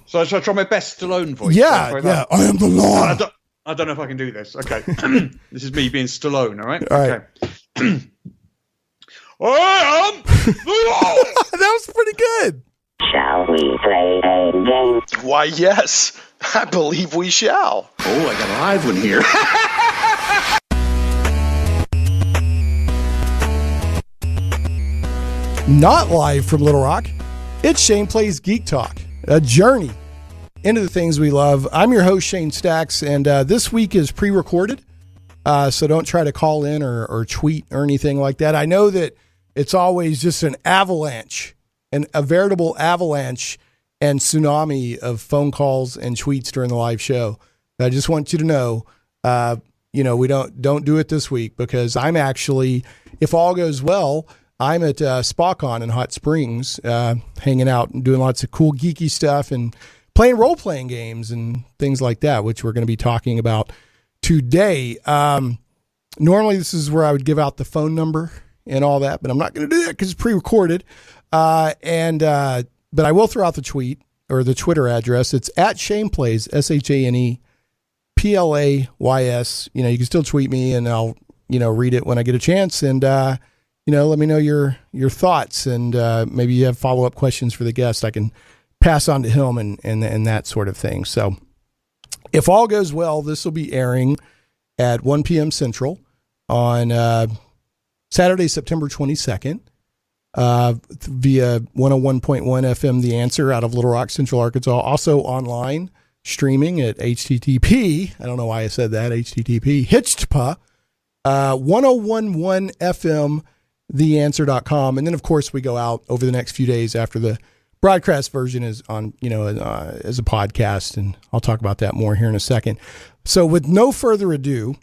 So I shall try my best Stallone voice. Yeah. I am the law. I don't know if I can do this. Okay. This is me being Stallone, all right? All right. Okay. I am the law. That was pretty good. Shall we play a game? Why, yes. I believe we shall. Oh, I got a live one here. Not live from Little Rock, it's Shane Plays Geek Talk, a journey into the things we love. I'm your host, Shane Stacks, and this week is pre-recorded, so don't try to call in or tweet or anything like that. I know that it's always just an avalanche, a veritable avalanche and tsunami of phone calls and tweets during the live show. I just want you to know, we don't do it this week because I'm actually, if all goes well, I'm at SpaCon in Hot Springs, hanging out and doing lots of cool geeky stuff and playing role-playing games and things like that, which we're going to be talking about today. Normally, this is where I would give out the phone number and all that, but I'm not going to do that because it's pre-recorded. But I will throw out the tweet or the Twitter address. It's at ShanePlays, ShanePlays. You can still tweet me and I'll, read it when I get a chance. And, let me know your thoughts and maybe you have follow-up questions for the guest. I can pass on to him and that sort of thing. So if all goes well, this will be airing at 1 p.m. Central on Saturday, September 22nd via 101.1 FM The Answer out of Little Rock, Central Arkansas. Also online streaming at HTTP. I don't know why I said that. HTTP. Hitchpa. 1011 FM theanswer.com. And then, of course, we go out over the next few days after the broadcast version is on, as a podcast. And I'll talk about that more here in a second. So with no further ado,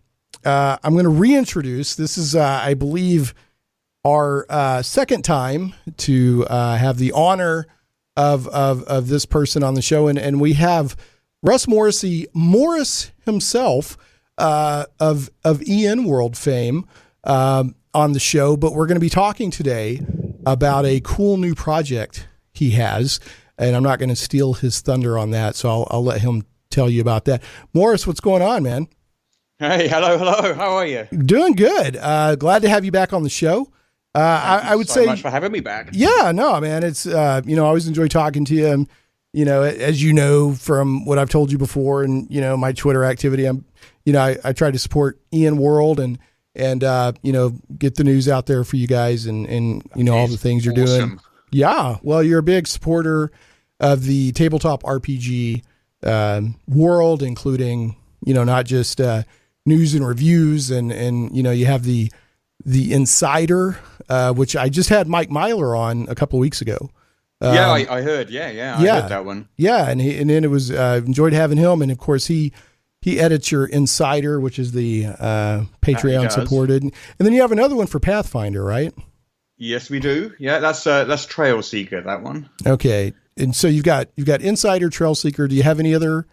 I'm going to reintroduce. This is, I believe, our second time to have the honor of this person on the show. And we have Russ Morrissey, Morrus himself, of EN World fame, on the show, but we're going to be talking today about a cool new project he has, and I'm not going to steal his thunder on that, so I'll let him tell you about that. Morrus, what's going on, man? Hey, hello. How are you? Doing good. Glad to have you back on the show. I would say, much for having me back. Yeah, no, man, it's I always enjoy talking to you, and as you know from what I've told you before, and my Twitter activity, I try to support EN World and get the news out there for you guys and all the things you're doing. Yeah. Well, you're a big supporter of the tabletop RPG world, including, not just news and reviews and you have the Insider, which I just had Mike Myler on a couple of weeks ago. I heard. I heard that one. Yeah. And then it was, enjoyed having him. And of course he edits your Insider, which is the Patreon supported. And then you have another one for Pathfinder, right? Yes, we do. Yeah, that's Trail Seeker, that one. Okay. And so you've got Insider, Trail Seeker. Do you have any other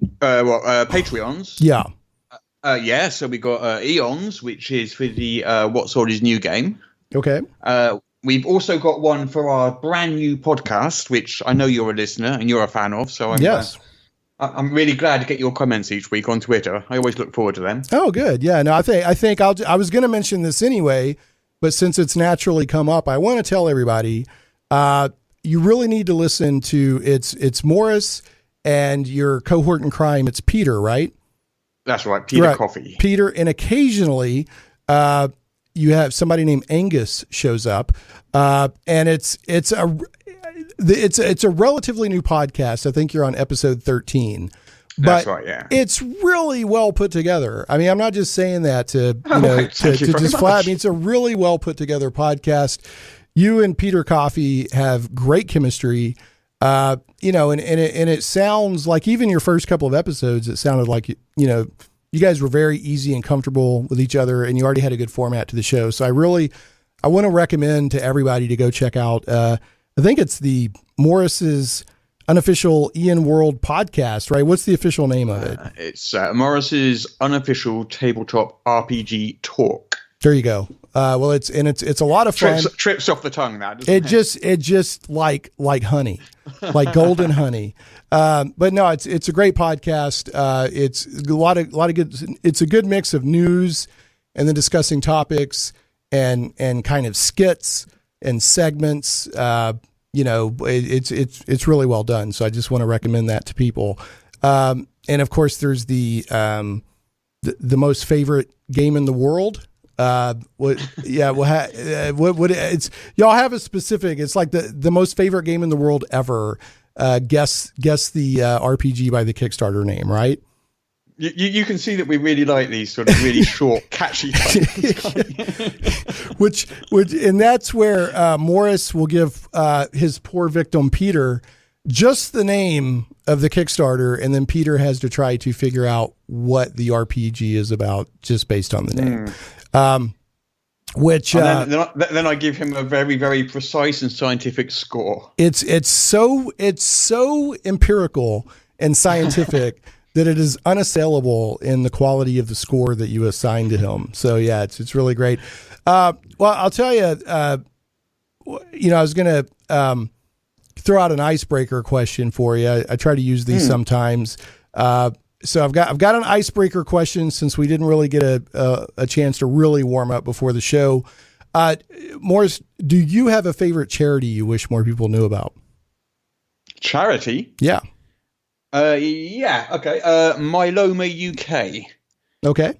Patreons? Yeah. Yeah, so we got Eons, which is for the What Sword Is New game. Okay. We've also got one for our brand new podcast, which I know you're a listener and you're a fan of. So I'm really glad to get your comments each week on Twitter. I always look forward to them. Oh, good. Yeah. No, I think I was going to mention this anyway, but since it's naturally come up, I want to tell everybody, you really need to listen to it's Morrus and your cohort in crime. It's Peter, right? That's right. Peter Coffey. Peter. And occasionally, you have somebody named Angus shows up, and it's a relatively new podcast. I think you're on episode 13. But that's right, yeah. It's really well put together. I mean, I'm not just saying that to just flat. I mean, it's a really well put together podcast. You and Peter Coffey have great chemistry. And it sounds like even your first couple of episodes, it sounded like you guys were very easy and comfortable with each other, and you already had a good format to the show. So I want to recommend to everybody to go check out. I think it's the Morris's Unofficial EN World podcast, right? What's the official name of it? It's Morris's Unofficial Tabletop RPG Talk. There you go. Well, it's a lot of fun. Trips off the tongue now. It just like honey. like golden honey. But no, it's a great podcast. It's a lot of good. It's a good mix of news and then discussing topics and kind of skits and segments. It's really well done. So I just want to recommend that to people. And of course, there's the most favorite game in the world. It's y'all have a specific. It's like the most favorite game in the world ever. Guess the RPG by the Kickstarter name, right? You can see that we really like these sort of really short, catchy titles. which and that's where Morrus will give his poor victim Peter just the name of the Kickstarter, and then Peter has to try to figure out what the RPG is about just based on the name. Then I give him a very, very precise and scientific score. It's so empirical and scientific that it is unassailable in the quality of the score that you assign to him. So yeah, it's really great. Well, I'll tell you, I was going to throw out an icebreaker question for you. I try to use these sometimes. So I've got an icebreaker question since we didn't really get a chance to really warm up before the show. Morrus, do you have a favorite charity you wish more people knew about? Charity? Yeah. Yeah. Okay. Myeloma UK. Okay.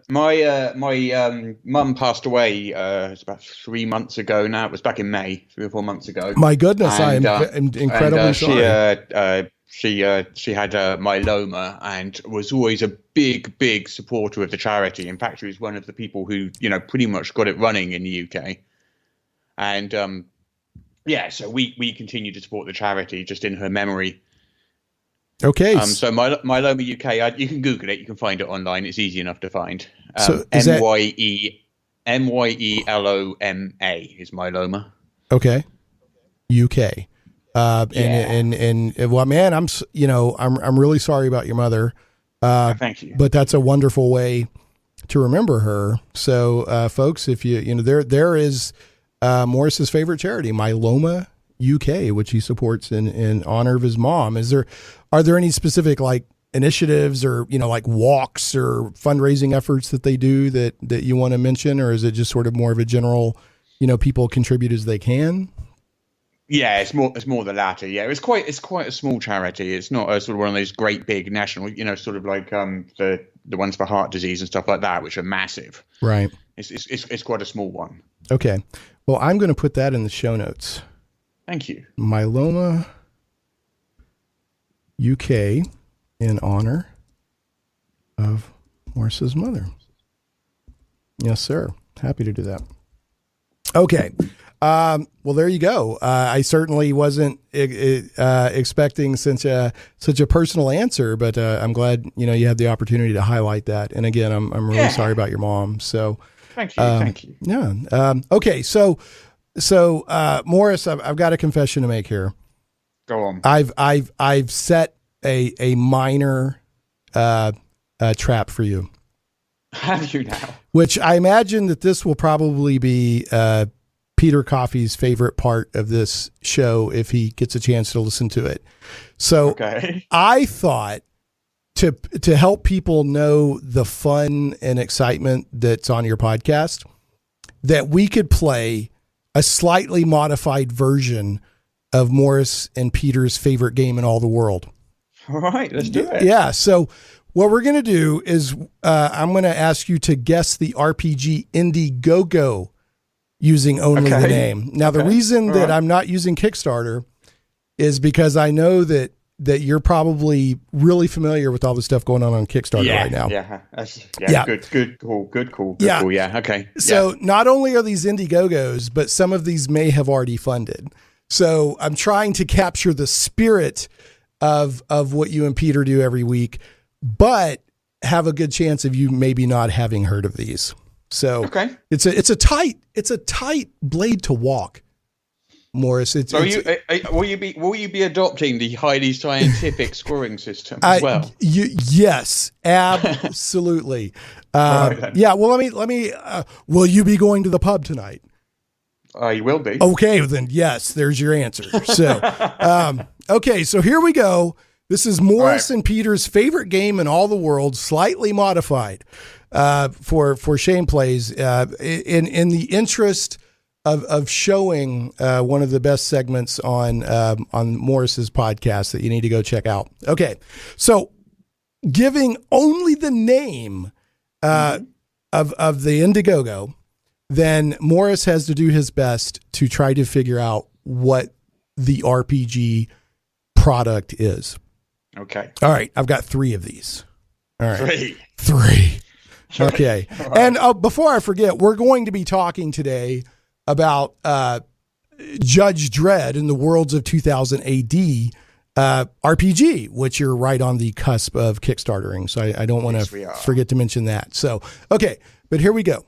My mum passed away. It's about 3 months ago now. It was back in May, 3 or 4 months ago. My goodness, I'm incredibly sorry. She had myeloma and was always a big supporter of the charity. In fact, she was one of the people who pretty much got it running in the UK. And so we continue to support the charity just in her memory. Okay. So Myeloma UK, you can Google it. You can find it online. It's easy enough to find. So MYELOMA is myeloma. Okay. UK. And well, man, I'm really sorry about your mother. Thank you. But that's a wonderful way to remember her. So, folks, if there is Morris's favorite charity, Myeloma UK, which he supports in honor of his mom. Are there any specific like initiatives or like walks or fundraising efforts that they do that you want to mention, or is it just sort of more of a general, people contribute as they can? Yeah, it's more the latter. Yeah, it's quite a small charity. It's not a sort of one of those great big national, sort of like the ones for heart disease and stuff like that, which are massive. Right. It's quite a small one. Okay. Well, I'm going to put that in the show notes. Thank you. Myeloma UK in honor of Morris's mother. Yes, sir. Happy to do that. Okay. Well, there you go. I certainly wasn't expecting such a personal answer, but I'm glad you had the opportunity to highlight that. And again, I'm really sorry about your mom. So thank you. Yeah. Okay. So Morrus, I've got a confession to make here. Go on. I've set a minor trap for you. Have you now? Which I imagine that this will probably be Peter Coffey's favorite part of this show if he gets a chance to listen to it. So okay. I thought to help people know the fun and excitement that's on your podcast, that we could play a slightly modified version of Morrus and Peter's favorite game in all the world. All right, let's do it. Yeah. So what we're going to do is I'm going to ask you to guess the RPG Indiegogo using only the name. Now, the reason that I'm not using Kickstarter is because I know that you're probably really familiar with all the stuff going on Kickstarter right now. Yeah. Good call. Yeah. Okay. So not only are these Indiegogos, but some of these may have already funded. So I'm trying to capture the spirit of what you and Peter do every week, but have a good chance of you maybe not having heard of these. So it's a tight blade to walk, Morrus. Will you be adopting the highly scientific scoring system as well? Yes, absolutely. Yeah. Well, let me. Will you be going to the pub tonight? I will be. Okay, then yes, there's your answer. So, okay, so here we go. This is Morris and Peter's favorite game in all the world, slightly modified for Shane Plays in the interest of showing one of the best segments on Morris's podcast that you need to go check out. Okay, so giving only the name of the Indiegogo, then Morris has to do his best to try to figure out what the RPG product is. Okay. All right. I've got 3 of these. All right. 3. Okay. Right. And before I forget, we're going to be talking today about Judge Dredd in the Worlds of 2000 AD RPG, which you're right on the cusp of Kickstartering. So I don't want to forget to mention that. So, okay. But here we go.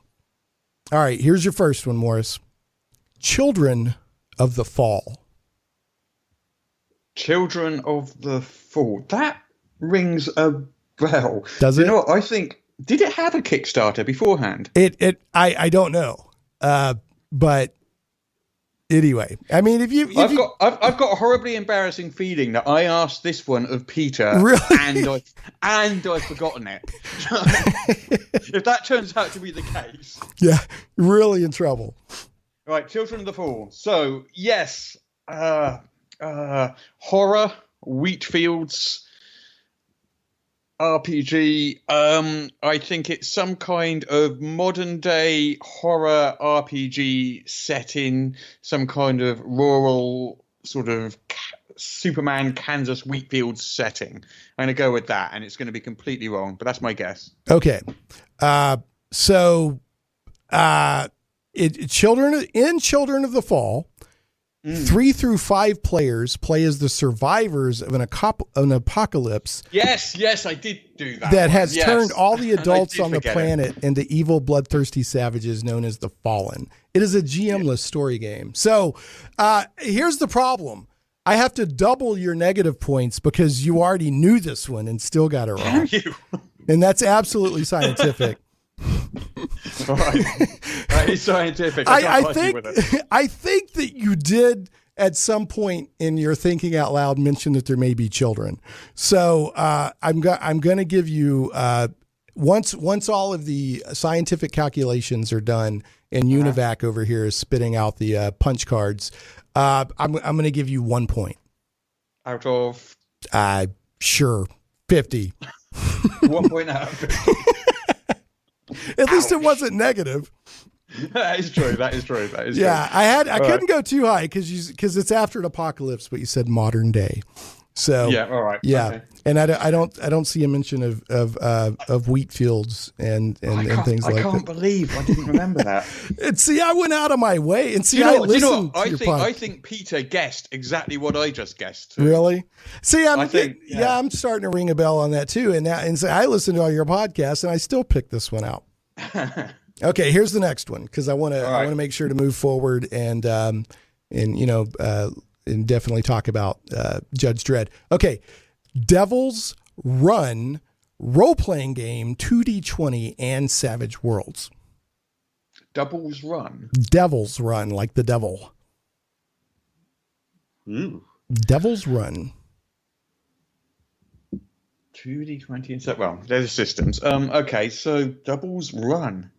All right, here's your first one, Morris. Children of the Fall. Children of the Fall. That rings a bell. Does it? You know what? I think, did it have a Kickstarter beforehand? I don't know. But anyway, I mean, I've got a horribly embarrassing feeling that I asked this one of Peter, really? and I've forgotten it. If that turns out to be the case, yeah, really in trouble. Right, Children of the Fall. So yes, horror, Wheatfields, RPG. I think it's some kind of modern day horror RPG set in some kind of rural sort of Superman Kansas Wheatfields setting. I'm going to go with that, and it's going to be completely wrong, but that's my guess. Okay. Children of the Fall, 3 through 5 players play as the survivors of an apocalypse. Yes, I did do that. That has turned all the adults on the planet into evil, bloodthirsty savages known as the Fallen. It is a GM-less story game. So here's the problem. I have to double your negative points because you already knew this one and still got it wrong. And that's absolutely scientific. All right. That is scientific. I think that you did at some point in your thinking out loud mention that there may be children. So I'm going to give you once all of the scientific calculations are done and UNIVAC over here is spitting out the punch cards. I'm going to give you 1 point out of sure 50. 1 point out of 50. At least it wasn't negative. That is true. That is true. Yeah, I couldn't go too high because it's after an apocalypse, but you said modern day. So yeah, all right. Yeah, okay. And I don't see a mention of wheat fields and things like that. I can't believe I didn't remember that. And see, I went out of my way and see. I think Peter guessed exactly what I just guessed. Really? See, I'm starting to ring a bell on that too. And say I listened to all your podcasts and I still picked this one out. Okay, here's the next one because I want to make sure to move forward and definitely talk about Judge Dredd. Okay, Devil's Run role-playing game, 2D20 and Savage Worlds. Devil's Run, like the devil. Ooh. Devil's Run. 2D20 and so well, there's systems. Okay, so Devil's Run.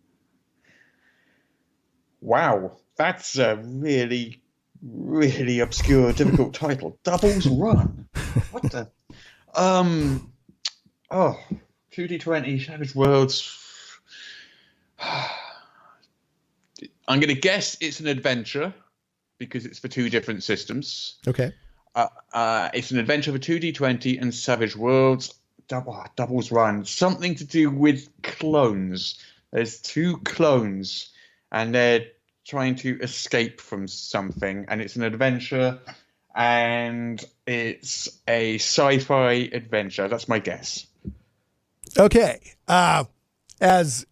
Wow, that's a really, really obscure, difficult title. Devil's Run. What the? 2D20 Savage Worlds. I'm going to guess it's an adventure because it's for 2 different systems. Okay. It's an adventure for 2D20 and Savage Worlds. Devil's Run. Something to do with clones. There's 2 clones and they're trying to escape from something, and it's an adventure, and it's a sci-fi adventure. That's my guess. Okay. As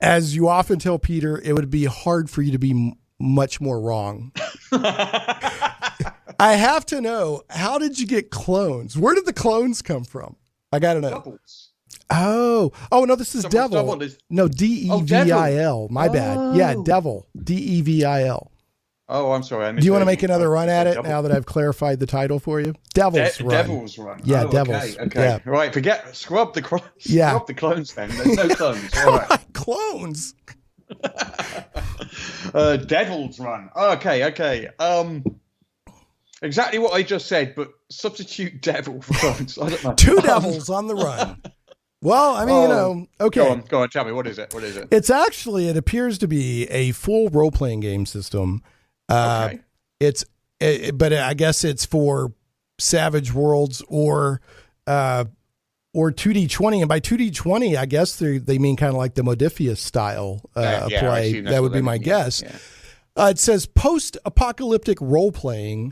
you often tell Peter, it would be hard for you to be much more wrong. I have to know, how did you get clones? Where did the clones come from? I got to know. Doubles. Oh, no, this is Devil. No, Devil. My bad. Yeah, Devil. Devil. Oh, I'm sorry. Do you want to make another run at it now that I've clarified the title for you? Devil's Run. Devil's Run. Yeah, Devil's. Okay. Yeah. Right, scrub the clones then. There's no clones. All right. Clones. Devil's Run. Okay. Exactly what I just said, but substitute devil for clones. I don't know. Two devils on the run. Well, I mean, okay. Go on, tell me, what is it? It appears to be a full role-playing game system. Okay. But I guess it's for Savage Worlds or 2D20. And by 2D20, I guess they mean kind of like the Modiphius style play. That would be my guess. Yeah. It says post-apocalyptic role-playing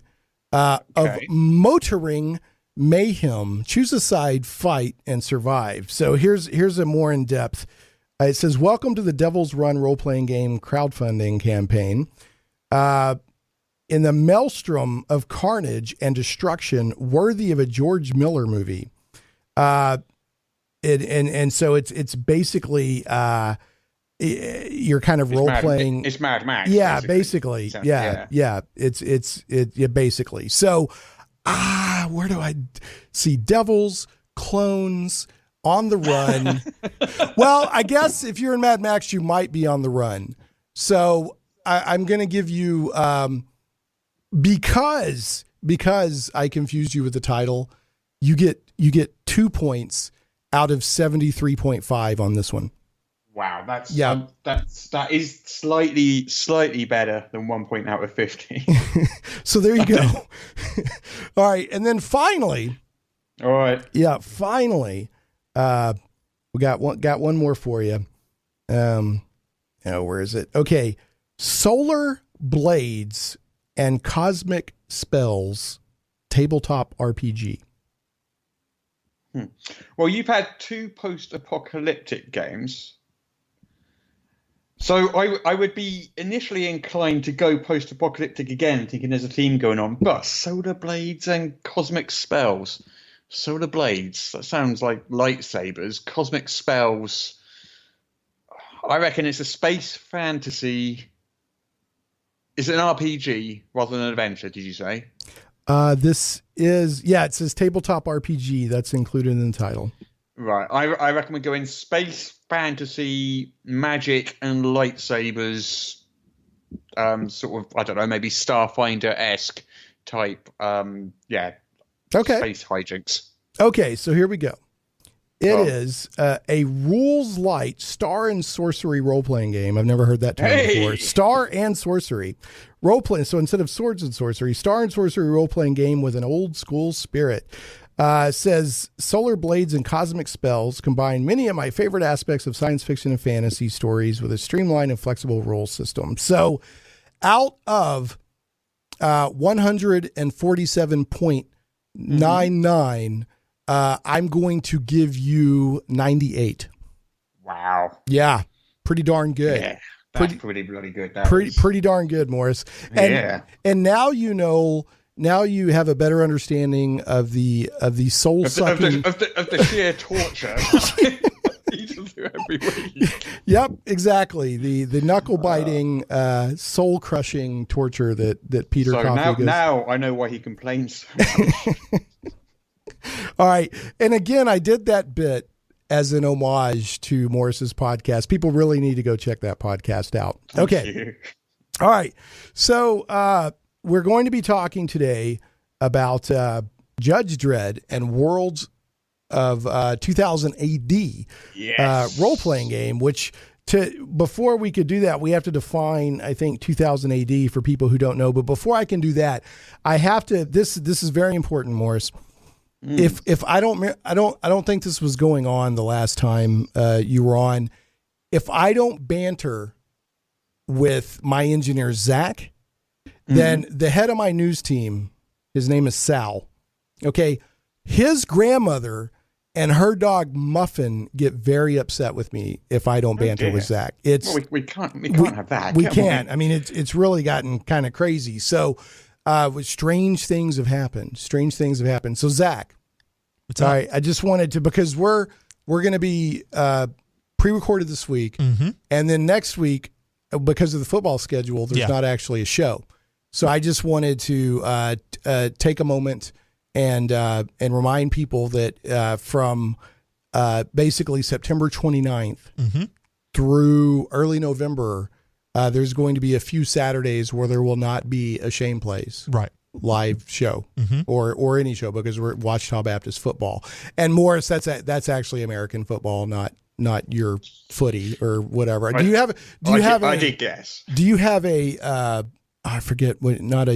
of motoring mayhem. Choose a side, fight, and survive. So here's a more in-depth. It says, welcome to the Devil's Run role-playing game crowdfunding campaign. In the maelstrom of carnage and destruction worthy of a George Miller movie. And so it's basically you're kind of role-playing. It's Mad Max. Yeah, basically. Yeah. It's basically. So where do I see devils, clones, on the run? Well, I guess if you're in Mad Max, you might be on the run. So I'm going to give you, because I confused you with the title, you get 2 points out of 73.5 on this one. Wow, that is slightly better than 1 point out of 50. So there you go. All right, and then finally, all right, finally, we got one more for you. Where is it? Okay, Solar Blades and Cosmic Spells tabletop RPG. Well, you've had two post-apocalyptic games. So I would be initially inclined to go post-apocalyptic again, thinking there's a theme going on. But Solar Blades and Cosmic Spells. Solar Blades, that sounds like lightsabers. Cosmic Spells, I reckon it's a space fantasy. Is it an RPG rather than an adventure, did you say? This is, it says tabletop RPG. That's included in the title. Right. I reckon we go in space fantasy, magic, and lightsabers. Sort of, I don't know, maybe Starfinder-esque type. Okay. Space hijinks. Okay, so here we go. It is a rules light star and sorcery role-playing game. I've never heard that term before. Star and sorcery role-playing. So instead of swords and sorcery, star and sorcery role-playing game with an old school spirit. Says Solar Blades and Cosmic Spells combine many of my favorite aspects of science fiction and fantasy stories with a streamlined and flexible role system. So out of 147.99, I'm going to give you 98. Wow. Yeah. Pretty darn good. Yeah. That's pretty bloody good. Pretty darn good, Morris. And now now you have a better understanding of the soul sucking of the sheer torture you do every week. Yep, exactly. The knuckle biting, soul crushing torture that Peter Coffey goes. Now I know why he complains so much. All right, and again, I did that bit as an homage to Morris's podcast. People really need to go check that podcast out. Okay, all right, so. We're going to be talking today about Judge Dredd and Worlds of 2000 AD role-playing game, which before we could do that, we have to define, I think, 2000 AD for people who don't know. But before I can do that, I have to, this is very important, Morris. If I don't think this was going on the last time you were on. If I don't banter with my engineer, Zach, then the head of my news team, his name is Sal. Okay. His grandmother and her dog Muffin get very upset with me if I don't banter with Zach. We can't have that. We can't. I mean, it's really gotten kind of crazy. So, strange things have happened. So Zach, it's all right. I just wanted to, because we're we're going to be pre-recorded this week, and then next week, because of the football schedule, there's not actually a show. So I just wanted to take a moment and remind people that from basically September 29th through early November, there's going to be a few Saturdays where there will not be a Shane Plays live show or any show, because we're Watchtower Baptist football. And Morris, that's actually American football, not your footy or whatever. Do you have I did guess. Do you have a I forget what, not a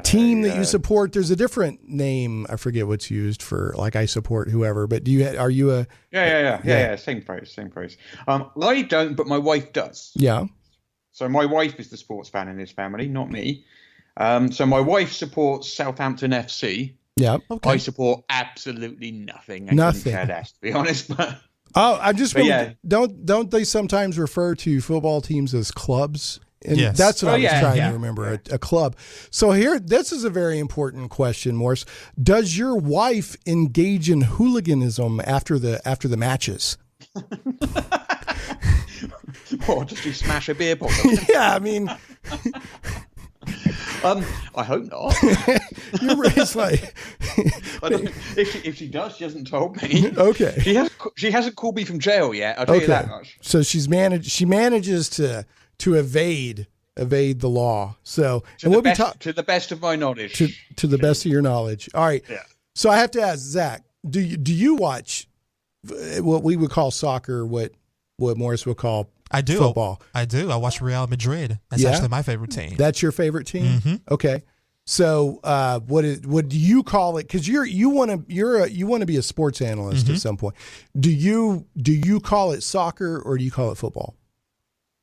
team that you support? There's a different name. I forget what's used for, like, I support whoever, but are you a... Yeah. Same phrase. I don't, but my wife does. Yeah. So my wife is the sports fan in this family, not me. So my wife supports Southampton FC. Yeah. Okay. I support absolutely nothing. Nothing. Care less, to be honest. But I just don't they sometimes refer to football teams as clubs? And that's what I was trying to remember, a club. So here, this is a very important question, Morris. Does your wife engage in hooliganism after the matches? Or does she smash a beer bottle? Yeah, I mean... I hope not. It's like, I don't, if she does, she hasn't told me. Okay. She hasn't called me from jail yet. I'll tell you that much. So she manages to evade the law. So to the best of my knowledge. To the best of your knowledge. All right. Yeah. So I have to ask Zach, do you watch what we would call soccer, what Morris would call football? I do. I watch Real Madrid. That's actually my favorite team. That's your favorite team? Okay. So what do you call it? Because you want to be a sports analyst at some point. Do you call it soccer or do you call it football?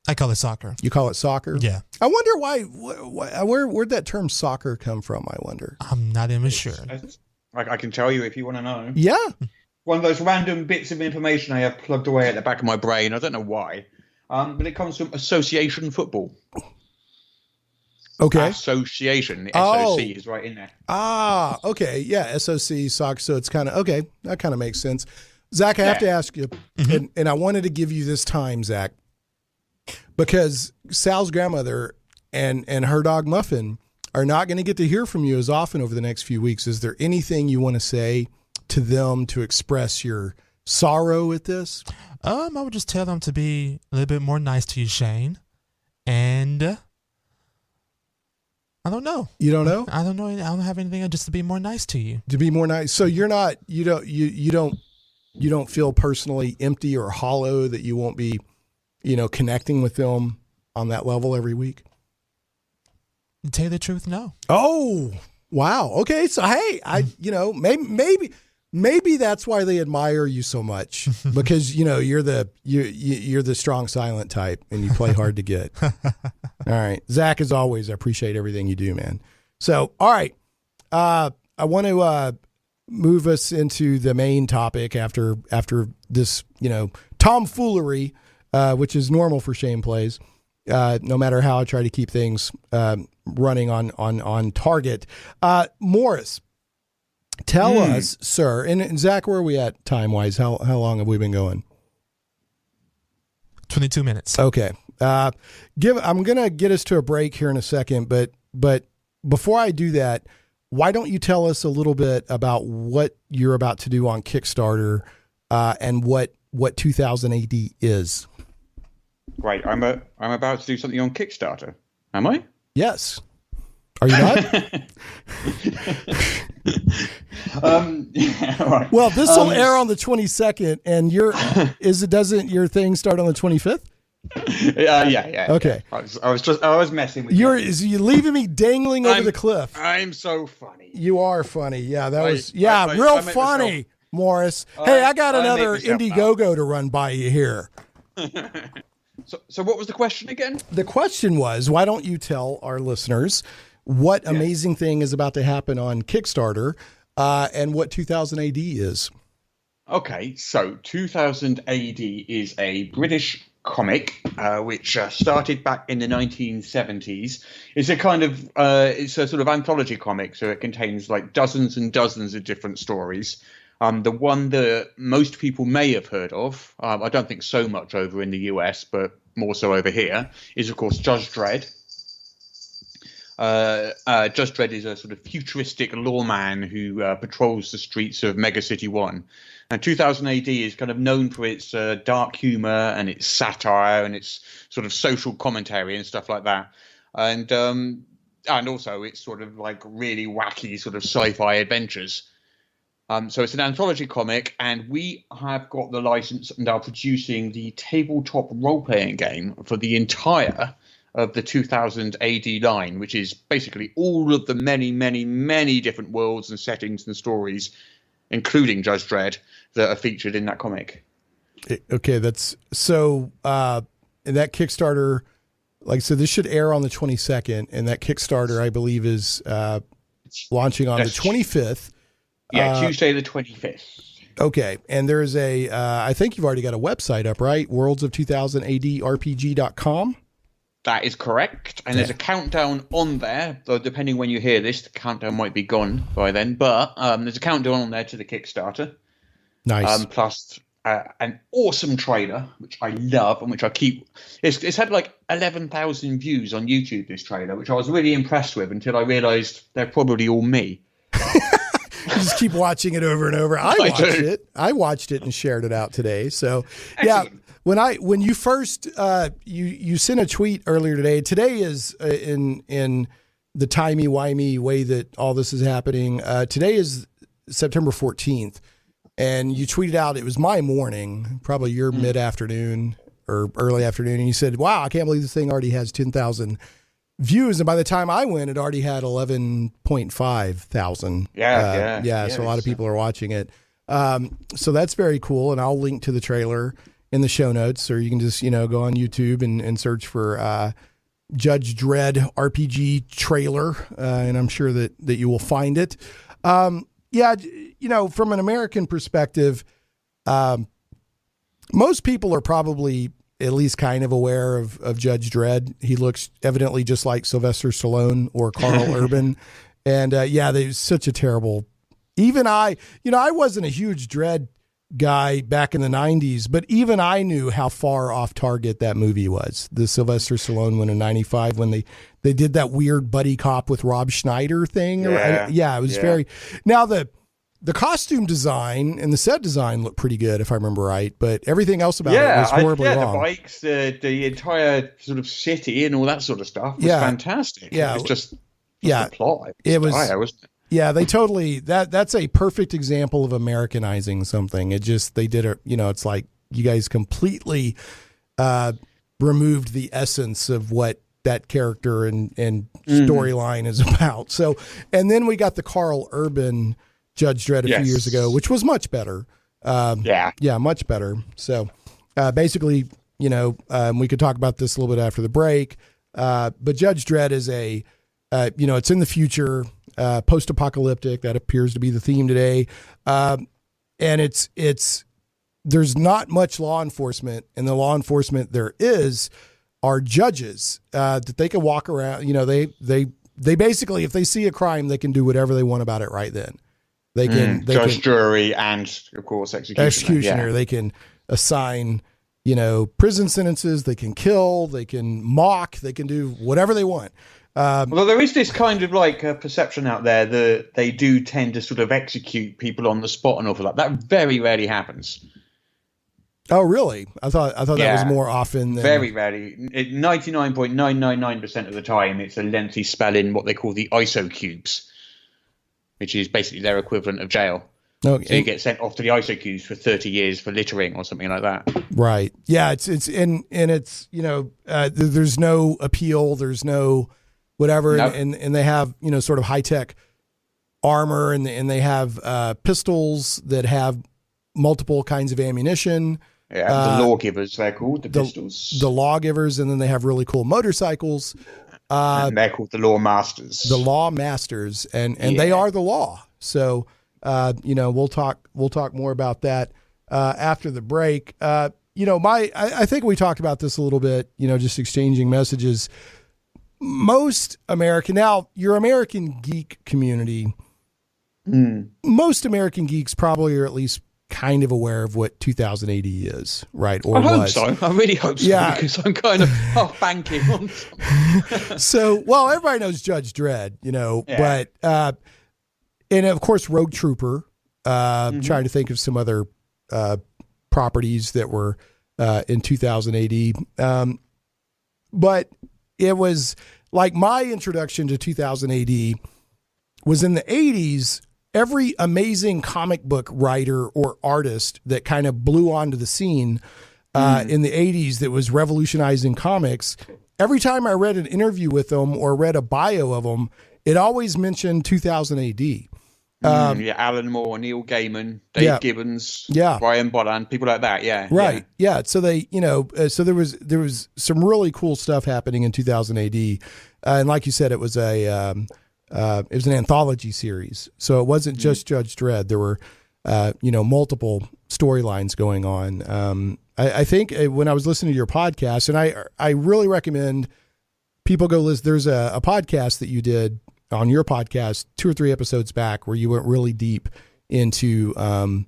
I call it soccer. You call it soccer? Yeah. I wonder where'd that term soccer come from, I wonder. I'm not even sure. I can tell you if you want to know. Yeah. One of those random bits of information I have plugged away at the back of my brain. I don't know why. But it comes from association football. Okay. Association. The SOC is right in there. Ah, okay. Yeah, SOC, soccer. So it's kind of, okay, that kind of makes sense. Zach, I have to ask you, and I wanted to give you this time, Zach, because Sal's grandmother and her dog Muffin are not going to get to hear from you as often over the next few weeks. Is there anything you want to say to them to express your sorrow at this? I would just tell them to be a little bit more nice to you, Shane. And I don't know. You don't know? I don't know. I don't have anything, just to be more nice to you. To be more nice. So you don't feel personally empty or hollow that you won't be, connecting with them on that level every week? To tell you the truth, no. Oh, wow. Okay. So, hey, maybe that's why they admire you so much, because, you're the strong silent type and you play hard to get. All right. Zach, as always, I appreciate everything you do, man. So, all right. I want to move us into the main topic after this, tomfoolery, which is normal for Shane Plays. No matter how I try to keep things running on target. Morris, tell us, sir, and Zach, where are we at time-wise? How long have we been going? 22 minutes. Okay. I'm going to get us to a break here in a second, but before I do that, why don't you tell us a little bit about what you're about to do on Kickstarter and what 2000 AD is? Right, I'm about to do something on Kickstarter. Am I? Yes. Are you not? Yeah, right. Well, this will air on the 22nd, and doesn't your thing start on the 25th? Yeah. Okay. Yeah. I was messing with you. You're leaving me dangling over the cliff. I'm so funny. You are funny. Yeah, that was real funny, Morris. Hey, I got another Indiegogo to run by you here. So what was the question again? The question was, why don't you tell our listeners what amazing thing is about to happen on Kickstarter and what 2000 AD is? Okay, so 2000 AD is a British comic which started back in the 1970s. It's a sort of anthology comic, so it contains like dozens and dozens of different stories. The one that most people may have heard of, I don't think so much over in the US, but more so over here, is of course Judge Dredd. Judge Dredd is a sort of futuristic lawman who patrols the streets of Mega City 1. And 2000 AD is kind of known for its dark humor and its satire and its sort of social commentary and stuff like that. And also it's sort of like really wacky sort of sci-fi adventures. So it's an anthology comic, and we have got the license and are producing the tabletop role-playing game for the entire of the 2000 AD line, which is basically all of the many, many, many different worlds and settings and stories, including Judge Dredd, that are featured in that comic. Okay, that's so. In that Kickstarter, like I said, this should air on the 22nd, and that Kickstarter, I believe, is launching on the 25th. Yeah, Tuesday the 25th. Okay, and there's I think you've already got a website up, right? worlds-of-2000-AD-RPG.com. That is correct. And there's a countdown on there, though depending when you hear this, the countdown might be gone by then. But there's a countdown on there to the Kickstarter. Nice. Plus an awesome trailer, which I love and which I keep. It's had like 11,000 views on YouTube, this trailer, which I was really impressed with until I realised they're probably all me. You just keep watching it over and over. I watched it and shared it out today. So, excellent. Yeah, when you first you sent a tweet earlier today. Today is in the timey-wimey way that all this is happening. Today is September 14th, and you tweeted out it was my morning, probably your mid-afternoon or early afternoon, and you said, "Wow, I can't believe this thing already has 10,000 views." And by the time I went, it already had 11.5 thousand. Yeah. So a lot of people are watching it. So that's very cool. And I'll link to the trailer in the show notes, or you can just, go on YouTube and search for Judge Dredd RPG trailer. And I'm sure that you will find it. From an American perspective, most people are probably at least kind of aware of Judge Dredd. He looks evidently just like Sylvester Stallone or Carl Urban. And there's such a terrible, even I wasn't a huge Dredd guy back in the 90s, but even I knew how far off target that movie was. The Sylvester Stallone one in 95 when they did that weird buddy cop with Rob Schneider thing. It was very, now the costume design and the set design looked pretty good, if I remember right, but everything else about it was horribly wrong. The bikes, the entire sort of city and all that sort of stuff was fantastic. Yeah. It was just the plot. It was dire, wasn't it? Yeah, they totally, that's a perfect example of Americanizing something. They did it, it's like you guys completely removed the essence of what that character and storyline is about. So, and then we got the Carl Urban Judge Dredd a few years ago, which was much better. Much better. So basically, we could talk about this a little bit after the break. But Judge Dredd is it's in the future, post-apocalyptic. That appears to be the theme today. And there's not much law enforcement, and the law enforcement there are judges that they can walk around. They basically, if they see a crime, they can do whatever they want about it right then. They can judge, jury, and of course executioner. Yeah. They can assign, prison sentences. They can kill. They can mock. They can do whatever they want. Well, there is this kind of like perception out there that they do tend to sort of execute people on the spot and all that. That very rarely happens. Oh, really? I thought that was more often than... Very rarely. 99.999% of the time, it's a lengthy spell in what they call the ISO cubes, which is basically their equivalent of jail. Okay. So you get sent off to the ISO cubes for 30 years for littering or something like that. Right. Yeah. It's there's no appeal. There's no whatever. Nope. And they have, sort of high tech armor and they have pistols that have multiple kinds of ammunition. Yeah, the lawgivers, they're called, the pistols. The lawgivers, and then they have really cool motorcycles. And they're called the law masters. The law masters, and they are the law. So, we'll talk more about that after the break. I think we talked about this a little bit, just exchanging messages. Most American, now your American geek community most American geeks probably are at least kind of aware of what 2000 AD is, right? Or I hope so. I really hope so, because I'm kind of half banking on something. So, well, everybody knows Judge Dredd, but, and of course, Rogue Trooper, trying to think of some other properties that were in 2000 AD. But it was like my introduction to 2000 AD was in the 80s. Every amazing comic book writer or artist that kind of blew onto the scene in the 80s that was revolutionizing comics, every time I read an interview with them or read a bio of them, it always mentioned 2000 AD. Alan Moore, Neil Gaiman, Dave Gibbons, Brian Bolland, people like that. Right. Yeah. So they, so there was some really cool stuff happening in 2000 AD. And like you said, it was an anthology series. So it wasn't just Judge Dredd. There were, multiple storylines going on. I think when I was listening to your podcast, and I really recommend people go listen. There's a podcast that you did on your podcast 2 or 3 episodes back where you went really deep into this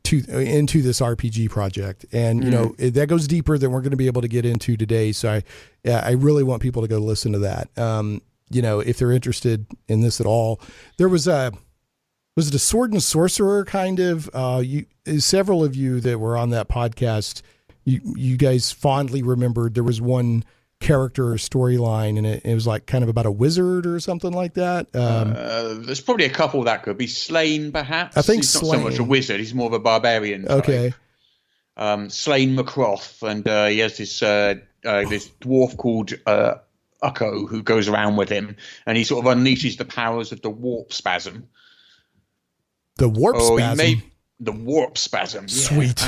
RPG project. And, that goes deeper than we're going to be able to get into today. So I really want people to go listen to that. If they're interested in this at all. There was it a sword and sorcerer kind of, several of you that were on that podcast, you guys fondly remembered there was one character or storyline, and it was like kind of about a wizard or something like that. There's probably a couple that could be Slain, perhaps. I think he's Slain. Not so much a wizard; he's more of a barbarian type. Okay. Slain McCroth, and he has this dwarf called Ukko who goes around with him, and he sort of unleashes the powers of the warp spasm. The warp spasm. The warp spasm. Sweet.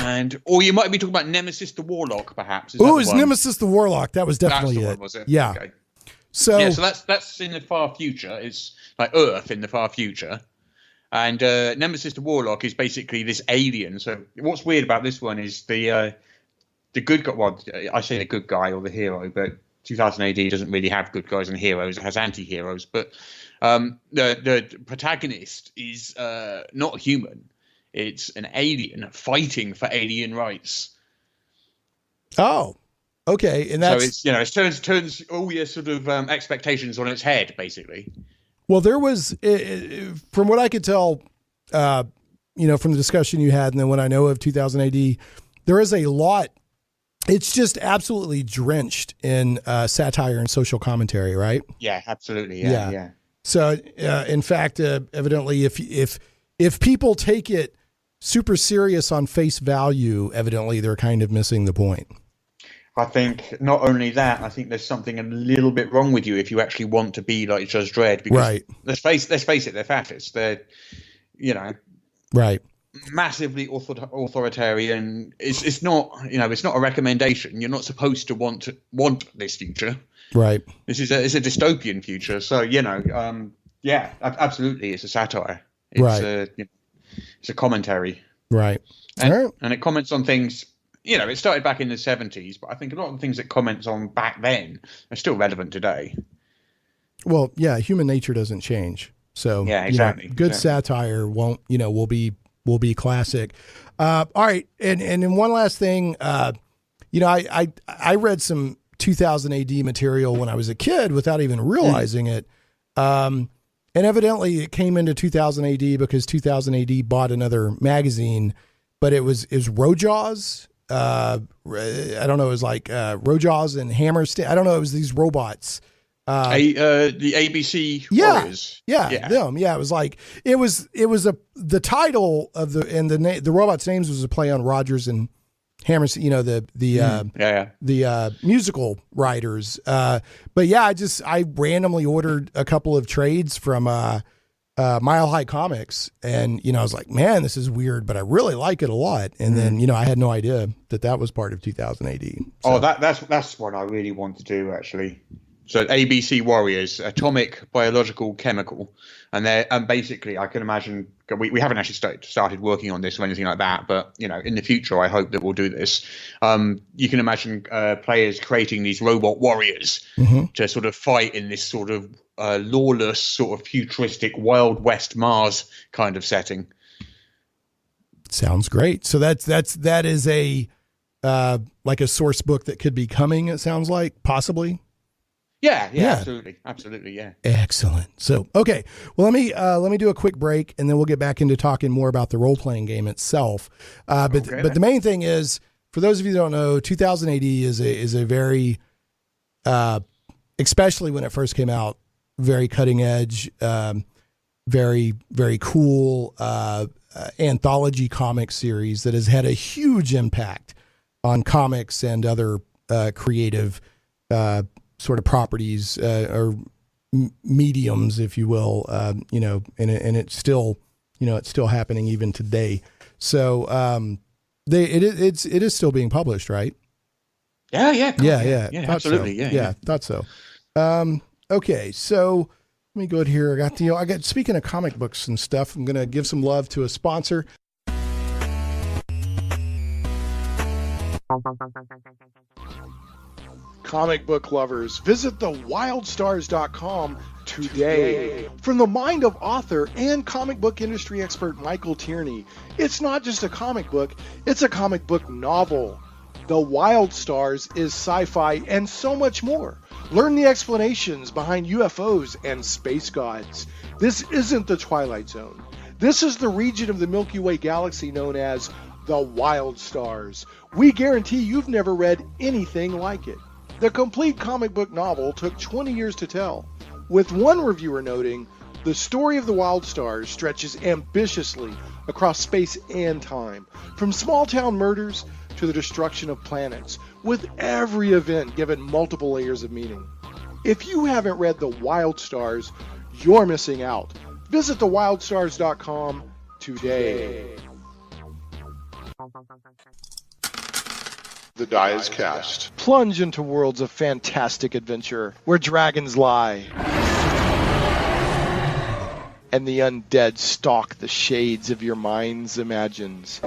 Or you might be talking about Nemesis the Warlock, perhaps. Oh, it's Nemesis the Warlock. That was definitely that's the it. one, was it? Yeah. Okay. So that's in the far future. It's like Earth in the far future. And Nemesis the Warlock is basically this alien. So what's weird about this one is the good guy. Well, I say the good guy or the hero, but 2000 AD doesn't really have good guys and heroes. It has anti-heroes. But the protagonist is not human. It's an alien fighting for alien rights. Oh, okay. And that's so it's it turns all your sort of expectations on its head, basically. Well, there was, from what I could tell, from the discussion you had, and then what I know of 2000 AD, there is a lot. It's just absolutely drenched in satire and social commentary, right? Yeah, absolutely. Yeah. So, in fact, evidently, if people take it super serious on face value, evidently they're kind of missing the point. I think not only that, I think there's something a little bit wrong with you if you actually want to be like Judge Dredd. Because right. Let's face it, they're fascists. They're, right. massively authoritarian. It's not, it's not a recommendation. You're not supposed to want this future. Right. It's a dystopian future. So, absolutely, it's a satire. It's it's a commentary. Right. And it comments on things, it started back in the 70s, but I think a lot of the things it comments on back then are still relevant today. Well, yeah, human nature doesn't change. So yeah, exactly. Good satire will be classic. All right. And then one last thing, I read some 2000 AD material when I was a kid without even realizing it. And evidently it came into 2000 AD because 2000 AD bought another magazine, but it was Rojaws. I don't know. It was like Rojaws and Hammerstein. I don't know. It was these robots. The ABC Warriors. Yeah, them. Yeah, it was like the title of the robots' names was a play on Rogers and Hammerstein, the musical writers. But yeah, I randomly ordered a couple of trades from Mile High Comics, and I was like, man, this is weird, but I really like it a lot. And then I had no idea that was part of 2000 AD. So. Oh, that's what I really want to do actually. So ABC Warriors, atomic, biological, chemical, and basically I can imagine we haven't actually started working on this or anything like that, but in the future I hope that we'll do this. You can imagine players creating these robot warriors to sort of fight in this sort of lawless, sort of futuristic Wild West Mars kind of setting. Sounds great. So that is a like a source book that could be coming. It sounds like possibly. Yeah, absolutely, yeah. Excellent. So, okay, well, let me do a quick break, and then we'll get back into talking more about the role playing game itself. But the main thing is, for those of you who don't know, 2000 AD is a very, especially when it first came out, very cutting edge, very very cool anthology comic series that has had a huge impact on comics and other creative sort of properties or mediums, if you will, and it's still, it's still happening even today. So it is still being published, right? Yeah, Absolutely, so. Yeah, thought so. Okay, so let me go ahead here. I got speaking of comic books and stuff, I'm gonna give some love to a sponsor. Comic book lovers, visit thewildstars.com today. From the mind of author and comic book industry expert Michael Tierney, it's not just a comic book, it's a comic book novel. The Wild Stars is sci-fi and so much more. Learn the explanations behind UFOs and space gods. This isn't the Twilight Zone. This is the region of the Milky Way galaxy known as the Wild Stars. We guarantee you've never read anything like it. The complete comic book novel took 20 years to tell, with one reviewer noting, the story of the Wild Stars stretches ambitiously across space and time, from small-town murders to the destruction of planets, with every event given multiple layers of meaning. If you haven't read The Wild Stars, you're missing out. Visit thewildstars.com today. The die is cast. Plunge into worlds of fantastic adventure where dragons lie and the undead stalk the shades of your mind's imagines.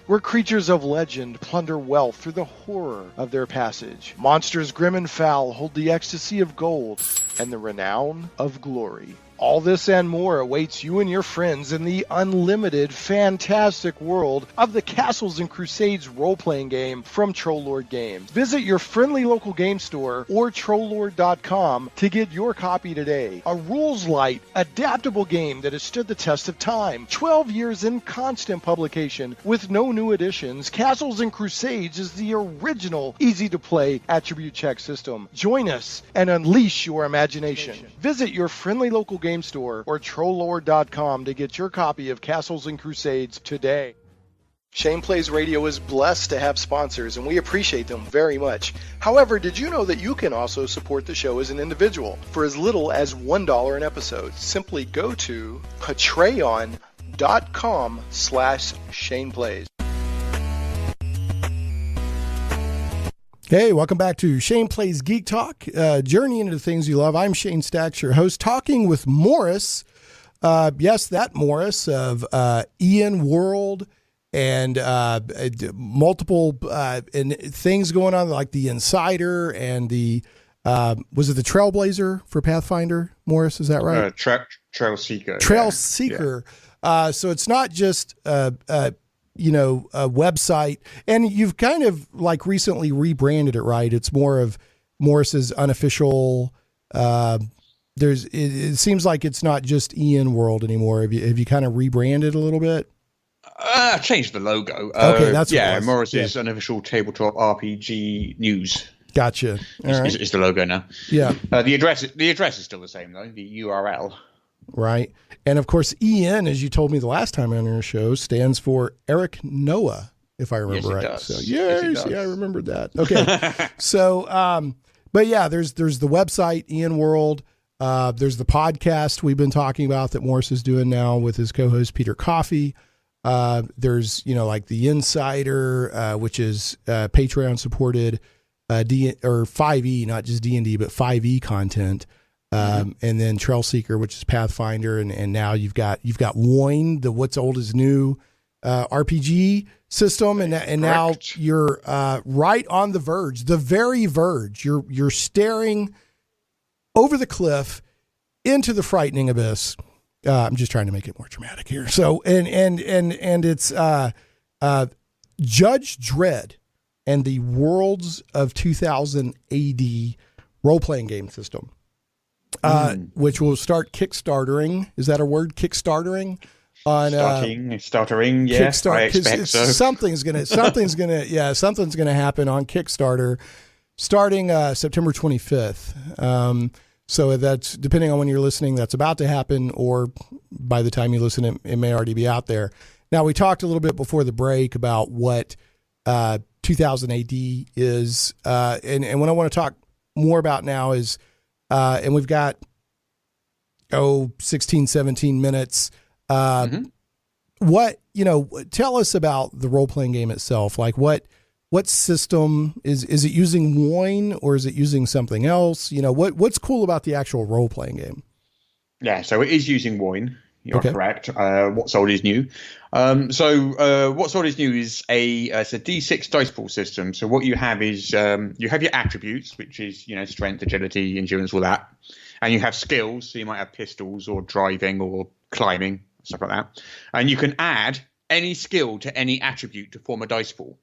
Where creatures of legend plunder wealth through the horror of their passage. Monsters grim and foul hold the ecstasy of gold and the renown of glory. All this and more awaits you and your friends in the unlimited, fantastic world of the Castles and Crusades role-playing game from Troll Lord Games. Visit your friendly local game store or trolllord.com to get your copy today. A rules-light, adaptable game that has stood the test of time. 12 years in constant publication with no new additions. Castles and Crusades is the original, easy-to-play attribute check system. Join us and unleash your imagination. Visit your friendly local game store or trolllord.com to get your copy of Castles and Crusades today. Shane Plays Radio is blessed to have sponsors, and we appreciate them very much. However, did you know that you can also support the show as an individual for as little as $1 an episode? Simply go to patreon.com/ShanePlays. Hey, welcome back to Shane Plays Geek Talk, journey into the things you love. I'm Shane Stacks, your host, talking with Morrus. Yes, that Morrus of Ian World and multiple and things going on like the Insider and the, was it the Trailblazer for Pathfinder, Morrus? Is that right? Trail Seeker. Trail Seeker. Yeah. So it's not just a website, and you've kind of like recently rebranded it, right? It's more of Morris's Unofficial. It seems like it's not just Ian World anymore. Have you kind of rebranded a little bit? Changed the logo. Okay, that's Morris's Unofficial Tabletop RPG News. Gotcha. Is the logo now? Yeah. The address is still the same though. The URL. Right. And of course, Ian, as you told me the last time on our show, stands for Eric Noah, if I remember right. Does. So yes, I remembered that. Okay. So, but yeah, there's the website, Ian World. There's the podcast we've been talking about that Morrus is doing now with his co-host Peter Coffey. There's, like the Insider, which is Patreon supported, or 5e, not just D&D, but 5e content. And then Trail Seeker, which is Pathfinder, and now you've got Woin, the what's old is new RPG system, and now you're right on the verge, the very verge. You're staring over the cliff into the frightening abyss. I'm just trying to make it more dramatic here. So, and it's Judge Dredd and the Worlds of 2000 AD role-playing game system, which will start Kickstartering. Is that a word? Kickstartering? On Startering, yeah. I expect so. Something's gonna happen on Kickstarter starting September 25th. So that's, depending on when you're listening, that's about to happen, or by the time you listen, it may already be out there. Now, we talked a little bit before the break about what 2000 AD is, and what I want to talk more about now is, and we've got 16, 17 minutes. What, tell us about the role-playing game itself. Like what system is it using Wine, or is it using something else? What's cool about the actual role-playing game? Yeah, so it is using Wine. You're correct. What's old is new. What's old is new is it's a D6 dice pool system. So what you have is you have your attributes, which is strength, agility, endurance, all that, and you have skills. So you might have pistols or driving or climbing, stuff like that, and you can add any skill to any attribute to form a dice pool.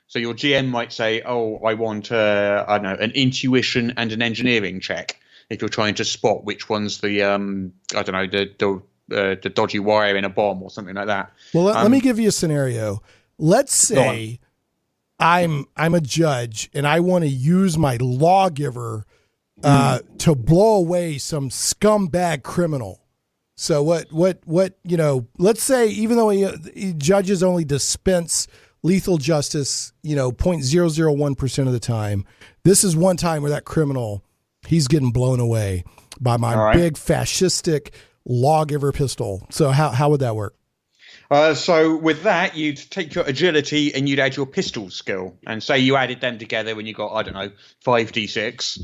So your GM might say, "Oh, I want an intuition and an engineering check." If you're trying to spot which one's the the dodgy wire in a bomb or something like that. Well, let me give you a scenario. Let's say I'm a judge and I want to use my lawgiver to blow away some scumbag criminal. So what let's say, even though judges only dispense lethal justice, 0.001% of the time, this is one time where that criminal, he's getting blown away by my big fascistic lawgiver pistol. So how would that work? So with that, you'd take your agility and you'd add your pistol skill, and say you added them together when you got 5d6.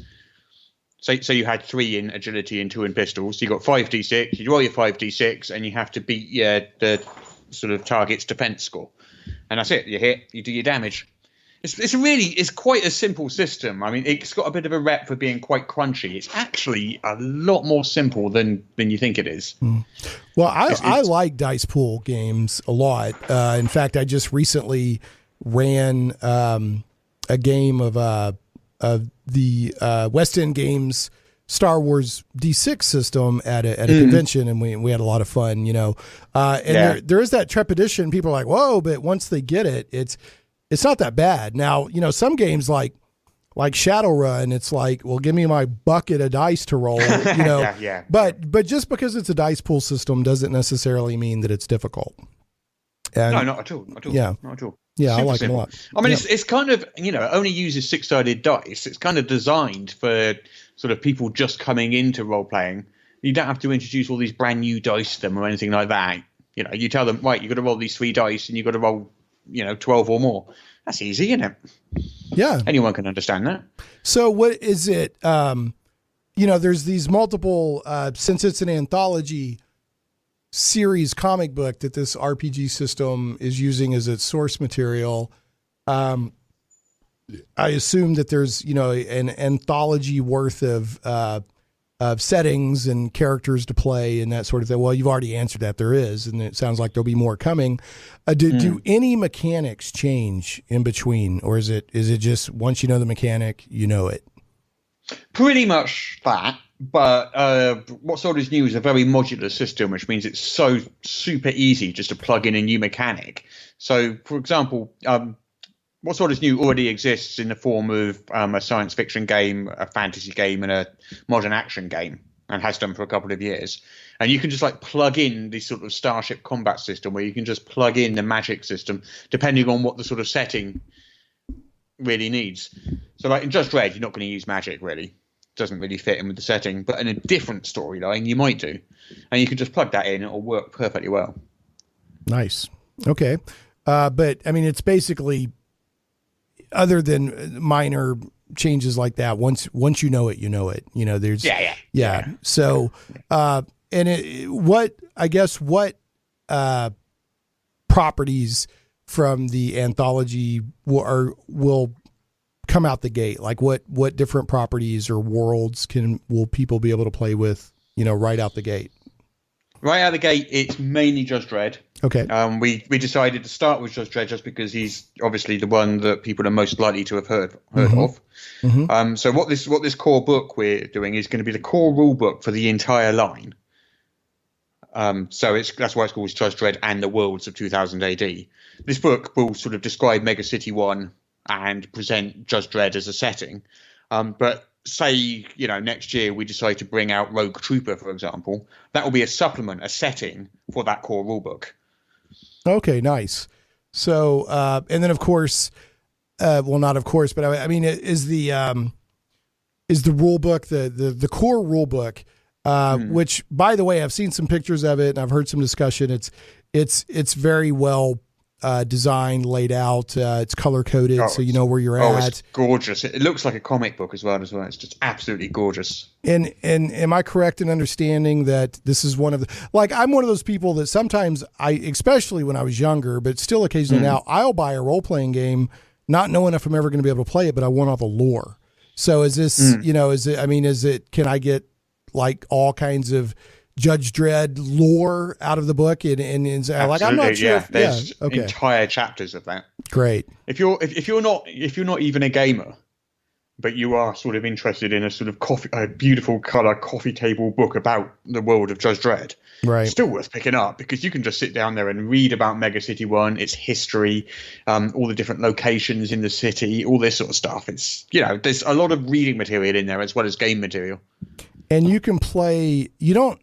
So you had 3 in agility and 2 in pistols. So you got 5d6. You roll your 5d6, and you have to beat the sort of target's defense score, and that's it. You hit, you do your damage. It's quite a simple system. I mean, it's got a bit of a rep for being quite crunchy. It's actually a lot more simple than you think it is. Well, I like dice pool games a lot. In fact, I just recently ran a game of the West End Games Star Wars D6 system at a convention, and we had a lot of fun. There is that trepidation. People are like, "Whoa!" But once they get it, it's not that bad. Now, some games like Shadowrun, it's like, well, give me my bucket of dice to roll, Yeah. But just because it's a dice pool system doesn't necessarily mean that it's difficult. And, no, not at all. Yeah. Not at all. Yeah, Super I like simple. it a lot. I mean, it's kind of, it only uses 6-sided dice. It's kind of designed for sort of people just coming into role-playing. You don't have to introduce all these brand new dice to them or anything like that. You tell them, right, you've got to roll these 3 dice and you've got to roll 12 or more. That's easy, isn't it? Yeah. Anyone can understand that. So what is it? There's these multiple, since it's an anthology series comic book that this RPG system is using as its source material. I assume that there's, an anthology worth of settings and characters to play and that sort of thing. Well, you've already answered that. There is, and it sounds like there'll be more coming. Do any mechanics change in between, or is it just once you know the mechanic, you know it? Pretty much that. But what's always new is a very modular system, which means it's so super easy just to plug in a new mechanic. So, for example, what's always new already exists in the form of a science fiction game, a fantasy game, and a modern action game, and has done for a couple of years. And you can just plug in this sort of starship combat system, where you can just plug in the magic system depending on what the sort of setting really needs. So, in Judge Dredd, you're not going to use magic really. Doesn't really fit in with the setting, but in a different storyline you might do, and you can just plug that in. It'll work perfectly well. Nice. Okay. But I mean, it's basically, other than minor changes like that, once you know it, there's yeah. So what properties from the anthology will come out the gate? Like what different properties or worlds will people be able to play with, right out the gate? Right out of the gate, it's mainly Judge Dredd. Okay. We decided to start with Judge Dredd just because he's obviously the one that people are most likely to have heard of. Mm-hmm. So what this core book we're doing is going to be the core rule book for the entire line. So that's why it's called Judge Dredd and the Worlds of 2000 AD. This book will sort of describe Mega City 1 and present Judge Dredd as a setting. But say, next year we decide to bring out Rogue Trooper, for example, that will be a supplement, a setting for that core rulebook. Okay, nice. So, and then of course, not of course, but I mean, is the rulebook, the core rulebook, which by the way, I've seen some pictures of it and I've heard some discussion. It's very well designed, laid out. It's color coded, so you know where you're at. It's gorgeous. It looks like a comic book as well. It's just absolutely gorgeous. And am I correct in understanding that this is one of I'm one of those people that sometimes especially when I was younger, but still occasionally now, I'll buy a role playing game, not knowing if I'm ever going to be able to play it, but I want all the lore. So is this, can I get like all kinds of Judge Dredd lore out of the book, and I'm not sure. Yeah, there's entire chapters of that. Great. If you're not even a gamer, but you are sort of interested in a sort of a beautiful color coffee table book about the world of Judge Dredd, right? It's still worth picking up because you can just sit down there and read about Mega City 1, its history, all the different locations in the city, all this sort of stuff. It's there's a lot of reading material in there as well as game material. And you can play. You don't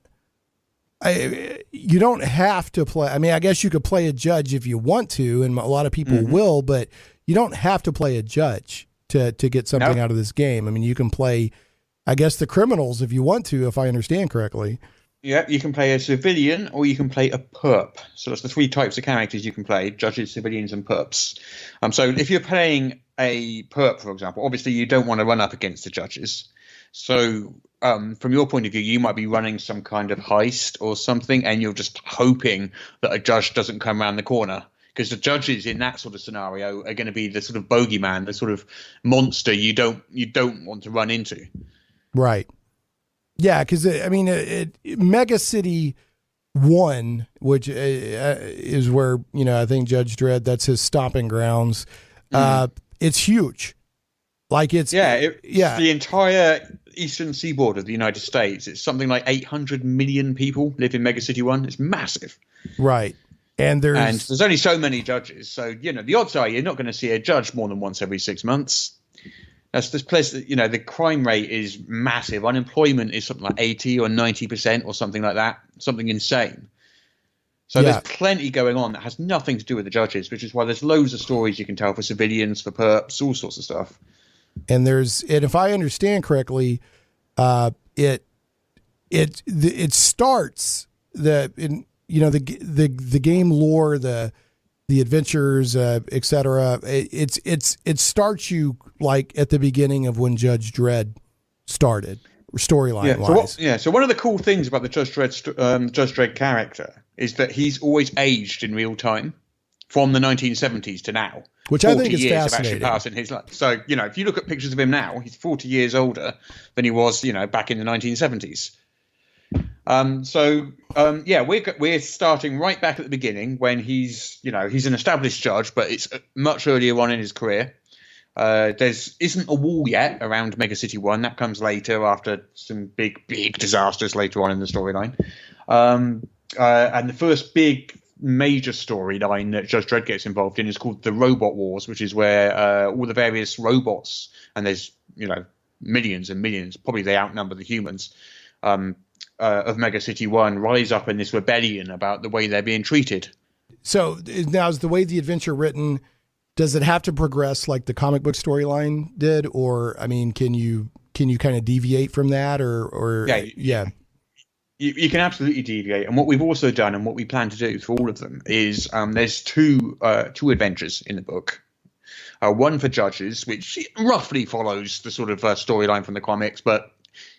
have to play. I mean, I guess you could play a judge if you want to, and a lot of people will, but you don't have to play a judge to get something out of this game. I mean, you can play, I guess, the criminals if you want to, if I understand correctly. Yeah, you can play a civilian or you can play a perp. So that's the three types of characters you can play: judges, civilians, and perps. So if you're playing a perp, for example, obviously you don't want to run up against the judges. So from your point of view, you might be running some kind of heist or something, and you're just hoping that a judge doesn't come around the corner, because the judges in that sort of scenario are going to be the sort of bogeyman, the sort of monster you don't want to run into. Right. Yeah, because Mega City 1, which is where I think Judge Dredd, that's his stomping grounds. It's huge. It's the entire eastern seaboard of the United States. It's something like 800 million people live in Mega City 1. It's massive. Right. And there's only so many judges. So, the odds are you're not going to see a judge more than once every 6 months. That's this place that, the crime rate is massive. Unemployment is something like 80 or 90% or something like that. Something insane. So there's plenty going on that has nothing to do with the judges, which is why there's loads of stories you can tell for civilians, for perps, all sorts of stuff. And if I understand correctly, it starts the game lore, the adventures, etc. It starts you at the beginning of when Judge Dredd started, storyline wise. So one of the cool things about the Judge Dredd character is that he's always aged in real time, from the 1970s to now. Which I think is fascinating. Passed in his life. So, if you look at pictures of him now, he's 40 years older than he was, back in the 1970s. We're starting right back at the beginning when he's an established judge, but it's much earlier on in his career. Isn't a wall yet around Mega City 1. That comes later after some big disasters later on in the storyline. And the first big major storyline that Judge Dredd gets involved in is called the Robot Wars, which is where all the various robots, and there's millions and millions, probably they outnumber the humans, of Mega City 1, rise up in this rebellion about the way they're being treated. So now, is the way the adventure written, does it have to progress like the comic book storyline did, or can you kind of deviate from that, or You can absolutely deviate, and what we've also done, and what we plan to do for all of them, is there's two adventures in the book. One for judges, which roughly follows the sort of storyline from the comics, but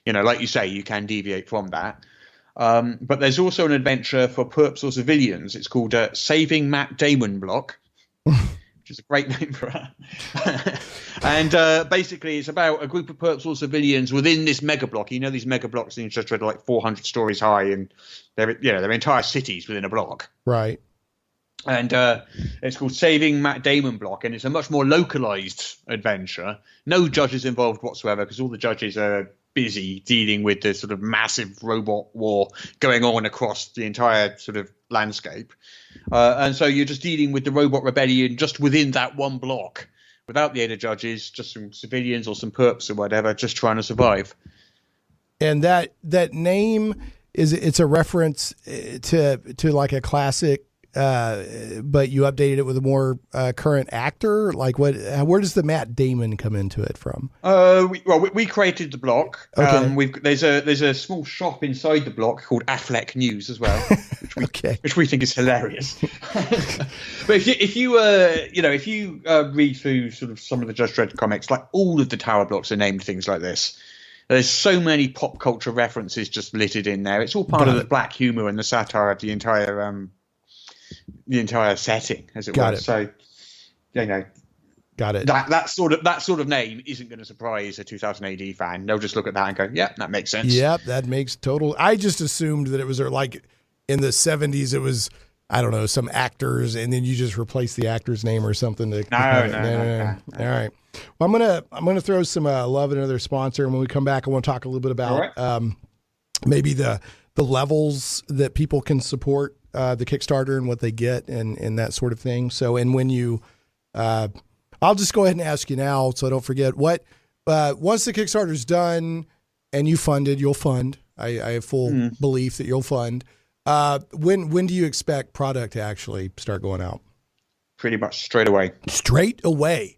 like you say, you can deviate from that. But there's also an adventure for perps or civilians. It's called Saving Matt Damon Block, which is a great name for her. And basically, it's about a group of purposeful civilians within this mega block. You know, these mega blocks in Judge Dredd are like 400 stories high, and they're entire cities within a block. Right. And it's called Saving Matt Damon Block, and it's a much more localized adventure. No judges involved whatsoever, because all the judges are busy dealing with the sort of massive robot war going on across the entire sort of landscape. And so you're just dealing with the robot rebellion just within that one block, without the aid of judges, just some civilians or some perps or whatever, just trying to survive. And that name it's a reference to like a classic, but you updated it with a more current actor. Like where does the Matt Damon come into it from? We created the block. Okay. There's a small shop inside the block called Affleck News as well, which we think is hilarious. But if you read through sort of some of the Judge Dredd comics, like all of the tower blocks are named things like this. There's so many pop culture references just littered in there. It's all part of the black humor and the satire of the entire setting, as it were. So, got it. That sort of name isn't going to surprise a 2000 AD fan. They'll just look at that and go, "Yeah, that makes sense." Yep, that makes total. I just assumed that it was like in the 70s. It was, I don't know, some actors, and then you just replace the actor's name or something. No. All right. Well, I'm gonna throw some love at another sponsor, and when we come back, I want to talk a little bit about maybe the levels that people can support the Kickstarter and what they get and that sort of thing. So, and when you, I'll just go ahead and ask you now, so I don't forget. What once the Kickstarter's done and you funded, you'll fund. I have full belief that you'll fund. When do you expect product to actually start going out? Pretty much straight away. Straight away.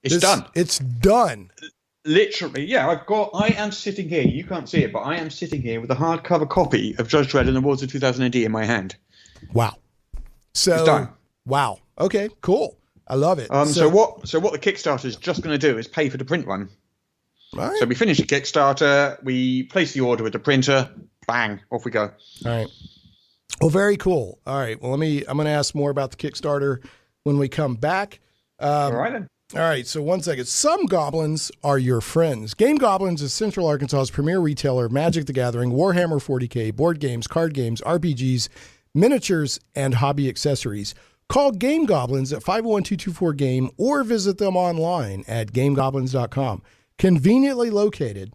It's done. It's done. Literally, yeah. I am sitting here. You can't see it, but I am sitting here with a hardcover copy of Judge Dredd and the Worlds of 2000 AD in my hand. Wow. So it's done. Wow. Okay. Cool. I love it. So what the Kickstarter is just going to do is pay for the print run. All right. So we finish the Kickstarter, we place the order with the printer, bang, off we go. All right. Well, very cool. All right. Well, I'm going to ask more about the Kickstarter when we come back. All right then. All right, so 1 second. Some goblins are your friends. Game Goblins is Central Arkansas's premier retailer of Magic the Gathering, Warhammer 40K, board games, card games, RPGs, miniatures, and hobby accessories. Call Game Goblins at 501-224-GAME or visit them online at gamegoblins.com. Conveniently located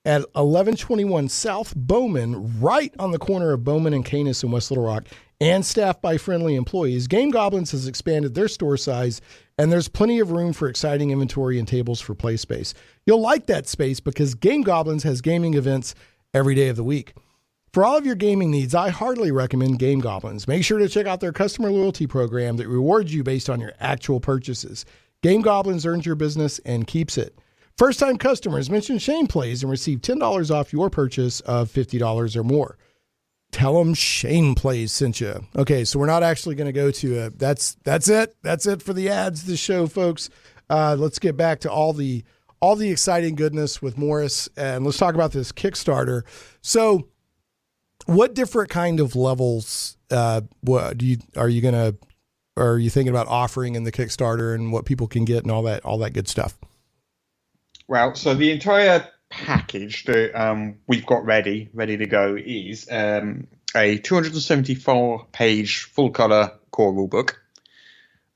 at 1121 South Bowman, right on the corner of Bowman and Canis in West Little Rock, and staffed by friendly employees, Game Goblins has expanded their store size, and there's plenty of room for exciting inventory and tables for play space. You'll like that space because Game Goblins has gaming events every day of the week. For all of your gaming needs, I heartily recommend Game Goblins. Make sure to check out their customer loyalty program that rewards you based on your actual purchases. Game Goblins earns your business and keeps it. First-time customers mention Shane Plays and receive $10 off your purchase of $50 or more. Tell them Shane Plays sent you. Okay, so we're not actually going to go to that's it. That's it for the ads this show, folks. Let's get back to all the exciting goodness with Morrus, and let's talk about this Kickstarter. So, what different kind of levels are you thinking about offering in the Kickstarter, and what people can get and all that good stuff? Well, so the entire package that we've got ready to go is a 274-page full-color core rulebook.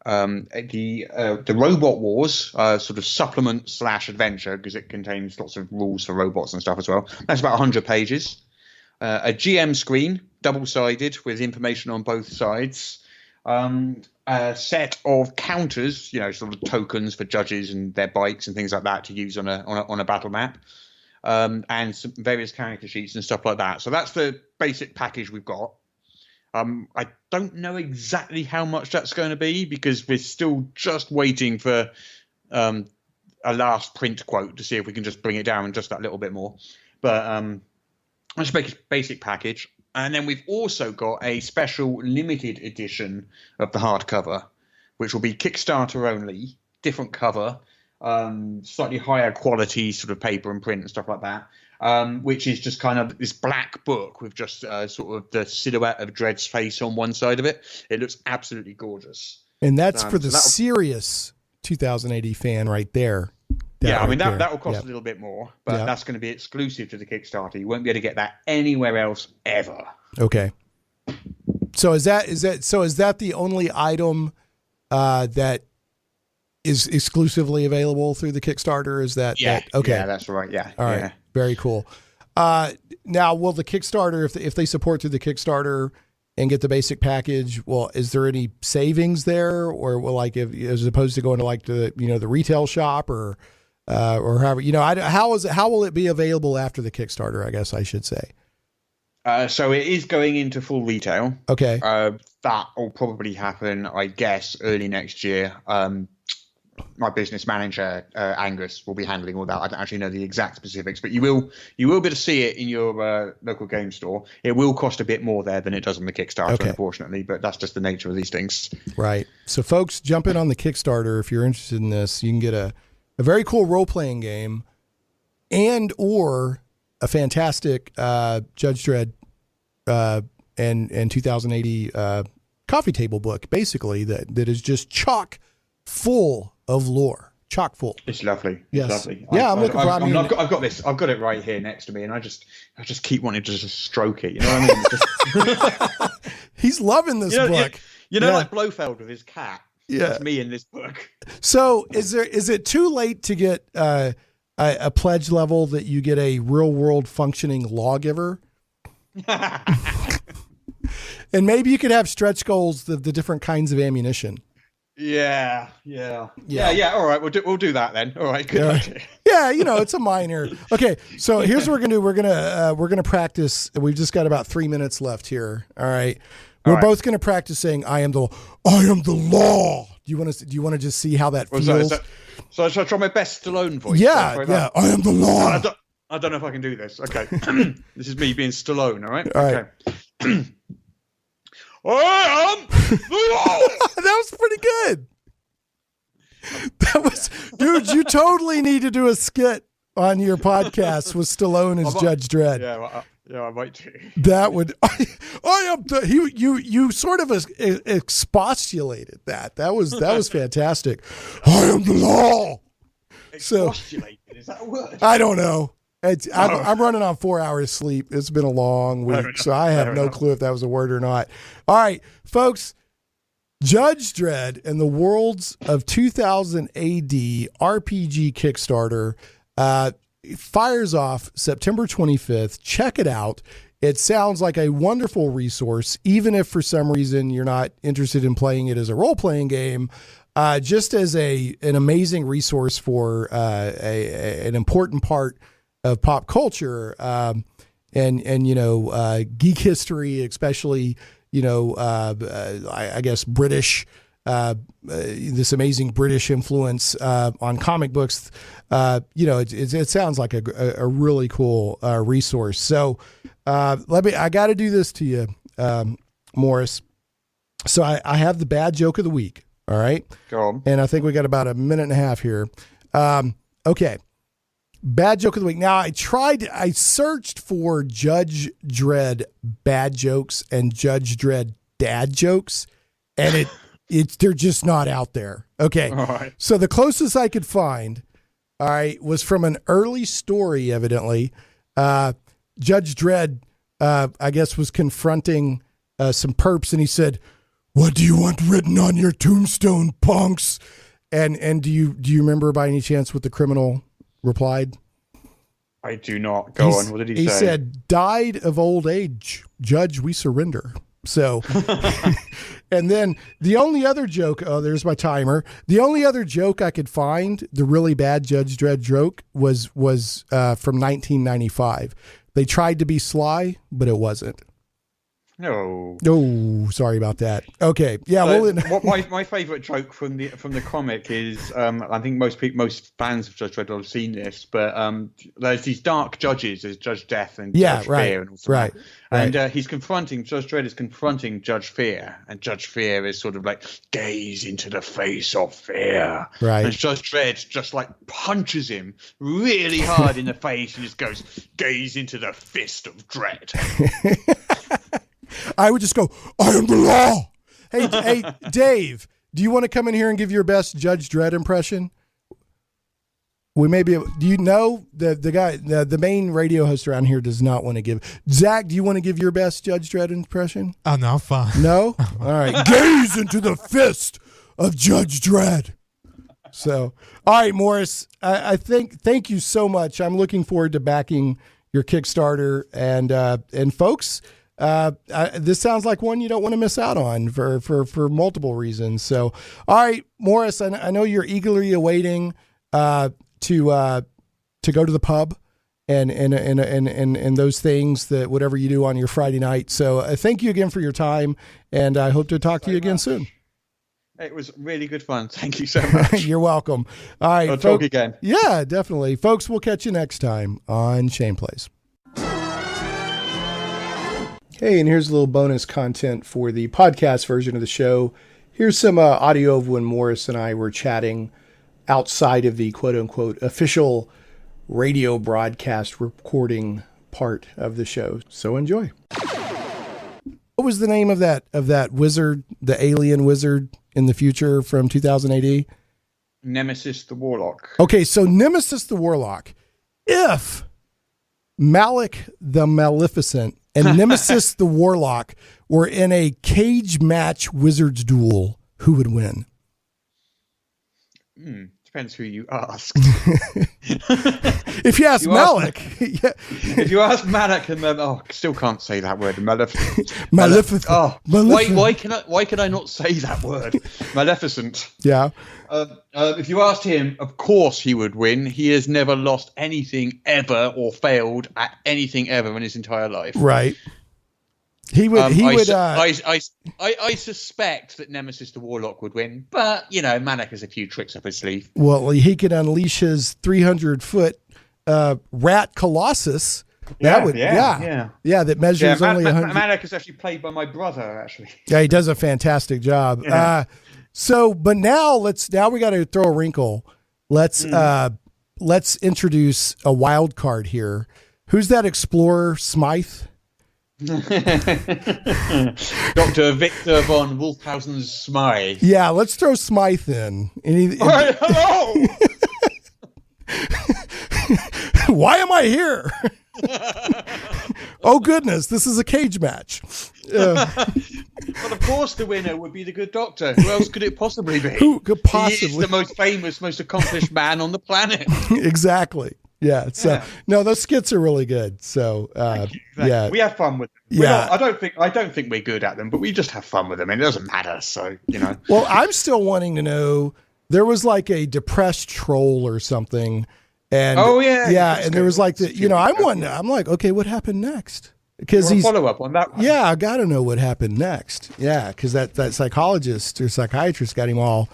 The Robot Wars sort of supplement / adventure, because it contains lots of rules for robots and stuff as well. That's about 100 pages. A GM screen, double-sided, with information on both sides. A set of counters, sort of tokens for judges and their bikes and things like that to use on a battle map. And some various character sheets and stuff like that. So that's the basic package we've got. I don't know exactly how much that's going to be because we're still just waiting for a last print quote to see if we can just bring it down just that little bit more. But that's a basic package. And then we've also got a special limited edition of the hardcover, which will be Kickstarter only, different cover, slightly higher quality sort of paper and print and stuff like that, which is just kind of this black book with just sort of the silhouette of Dredd's face on one side of it. It looks absolutely gorgeous. And that's for the serious 2080 fan right there. Yeah, I mean, right that will cost there. a little bit more, but that's going to be exclusive to the Kickstarter. You won't be able to get that anywhere else ever. Okay. So is that the only item that is exclusively available through the Kickstarter? Is that okay? Yeah, that's right. Yeah. All right. Very cool. Now, will the Kickstarter, if they support through the Kickstarter and get the basic package, well, is there any savings there, or will as opposed to going to like the retail shop or however, how will it be available after the Kickstarter? I guess I should say. So it is going into full retail. Okay. That will probably happen, I guess, early next year. My business manager, Angus, will be handling all that. I don't actually know the exact specifics, but you will be able to see it in your local game store. It will cost a bit more there than it does on the Kickstarter, unfortunately, but that's just the nature of these things. Right. So folks, jump in on the Kickstarter if you're interested in this. You can get a very cool role-playing game and or a fantastic Judge Dredd and 2080 coffee table book, basically, that is just chock full of lore. Chock full. It's lovely. Yes. It's lovely. Yeah, I'm looking for I've got this. I've got it right here next to me, and I just keep wanting to just stroke it. You know what I mean? He's loving this book. Like Blofeld with his cat. Yeah. That's me in this book. So is it too late to get a pledge level that you get a real world functioning lawgiver? And maybe you could have stretch goals, the different kinds of ammunition. Yeah. All right, we'll do that then. All right, good idea. Yeah, it's a minor. Okay, so here's what we're gonna do. We're gonna practice. We've just got about 3 minutes left here. All right, we're both gonna practice saying "I am the law." Do you want to just see how that feels? So I should try my best Stallone voice. Yeah. I am the law. I don't know if I can do this. Okay, this is me being Stallone. All right. All right. Okay. I am the law. That was pretty good. That was, dude. You totally need to do a skit on your podcast with Stallone as Judge Dredd. Yeah, I might do. That would. I am the. You sort of expostulated that. That was fantastic. I am the law. Expostulated, is that a word? I don't know. I'm running on 4 hours sleep. It's been a long week, so I have no clue if that was a word or not. All right, folks. Judge Dredd and the Worlds of 2000 AD RPG Kickstarter fires off September 25th. Check it out. It sounds like a wonderful resource, even if for some reason you're not interested in playing it as a role-playing game. Just as an amazing resource for an important part of pop culture and geek history, especially I guess British, this amazing British influence on comic books. It sounds like a really cool resource. So I got to do this to you, Morrus. So I have the bad joke of the week. All right. Go on. And I think we got about a minute and a half here. Okay. Bad joke of the week. Now I searched for Judge Dredd bad jokes and Judge Dredd dad jokes, and they're just not out there. Okay. All right. So the closest I could find, all right, was from an early story, evidently. Judge Dredd, I guess, was confronting some perps, and he said, "What do you want written on your tombstone, punks?" And do you remember by any chance what the criminal replied? I do not. Go on. What did he say? He said, "Died of old age. Judge, we surrender." So, and then the only other joke, there's my timer. The only other joke I could find, the really bad Judge Dredd joke, was from 1995. They tried to be sly, but it wasn't. No. Oh, sorry about that. Okay. Yeah. My favorite joke from the comic is I think most fans of Judge Dredd will have seen this, but there's these dark judges, there's Judge Death and Judge Fear, and also right. And Judge Dredd is confronting Judge Fear, and Judge Fear is sort of like, gaze into the face of fear. Right. And Judge Dredd just like punches him really hard in the face and just goes, gaze into the fist of dread. I would just go, "I am the law." Hey, Dave, do you want to come in here and give your best Judge Dredd impression? We may be. Do you know the guy, the main radio host around here does not want to give. Zach, do you want to give your best Judge Dredd impression? Oh, no, I'm fine. No? All right. Gaze into the fist of Judge Dredd. So, all right, Morrus, thank you so much. I'm looking forward to backing your Kickstarter, and folks, this sounds like one you don't want to miss out on for multiple reasons. So, all right, Morrus, I know you're eagerly awaiting to go to the pub and those things, that whatever you do on your Friday night. So thank you again for your time, and I hope to talk to you again soon. It was really good fun. Thank you so much. You're welcome. All right. I'll talk again. Yeah, definitely. Folks, we'll catch you next time on Shane Plays. Hey, and here's a little bonus content for the podcast version of the show. Here's some audio of when Morrus and I were chatting outside of the quote-unquote official radio broadcast recording part of the show. So enjoy. What was the name of that wizard, the alien wizard in the future from 2000 AD? Nemesis the Warlock. Okay, so Nemesis the Warlock. If Malik the Maleficent and Nemesis the Warlock were in a cage match wizard's duel, who would win? Depends who you ask. If you ask Malik. If you ask Malik, and still can't say that word. Maleficent. Maleficent. Why can I not say that word? Maleficent. Yeah. If you asked him, of course he would win. He has never lost anything ever or failed at anything ever in his entire life. Right. He would. I suspect that Nemesis the Warlock would win, but Malik has a few tricks up his sleeve. Well, he could unleash his 300-foot rat colossus. That that measures only 100. Malik is actually played by my brother. Actually, yeah, he does a fantastic job. Yeah. But now we got to throw a wrinkle. Let's introduce a wild card here. Who's that explorer, Smythe? Dr. Victor von Wolfhausen's Smythe. Yeah, let's throw Smythe in. Hello! Why am I here? Oh, goodness, this is a cage match. Well, of course the winner would be the good doctor. Who else could it possibly be? Who could possibly? He is the most famous, most accomplished man on the planet. Exactly. Yeah. So no, those skits are really good. So exactly. We have fun with them. Yeah. I don't think we're good at them, but we just have fun with them, and it doesn't matter. So Well, I'm still wanting to know. There was like a depressed troll or something, and and there was like I'm like, okay, what happened next? Because he's follow up on that one. Yeah, I got to know what happened next. Yeah, because that psychologist or psychiatrist got him all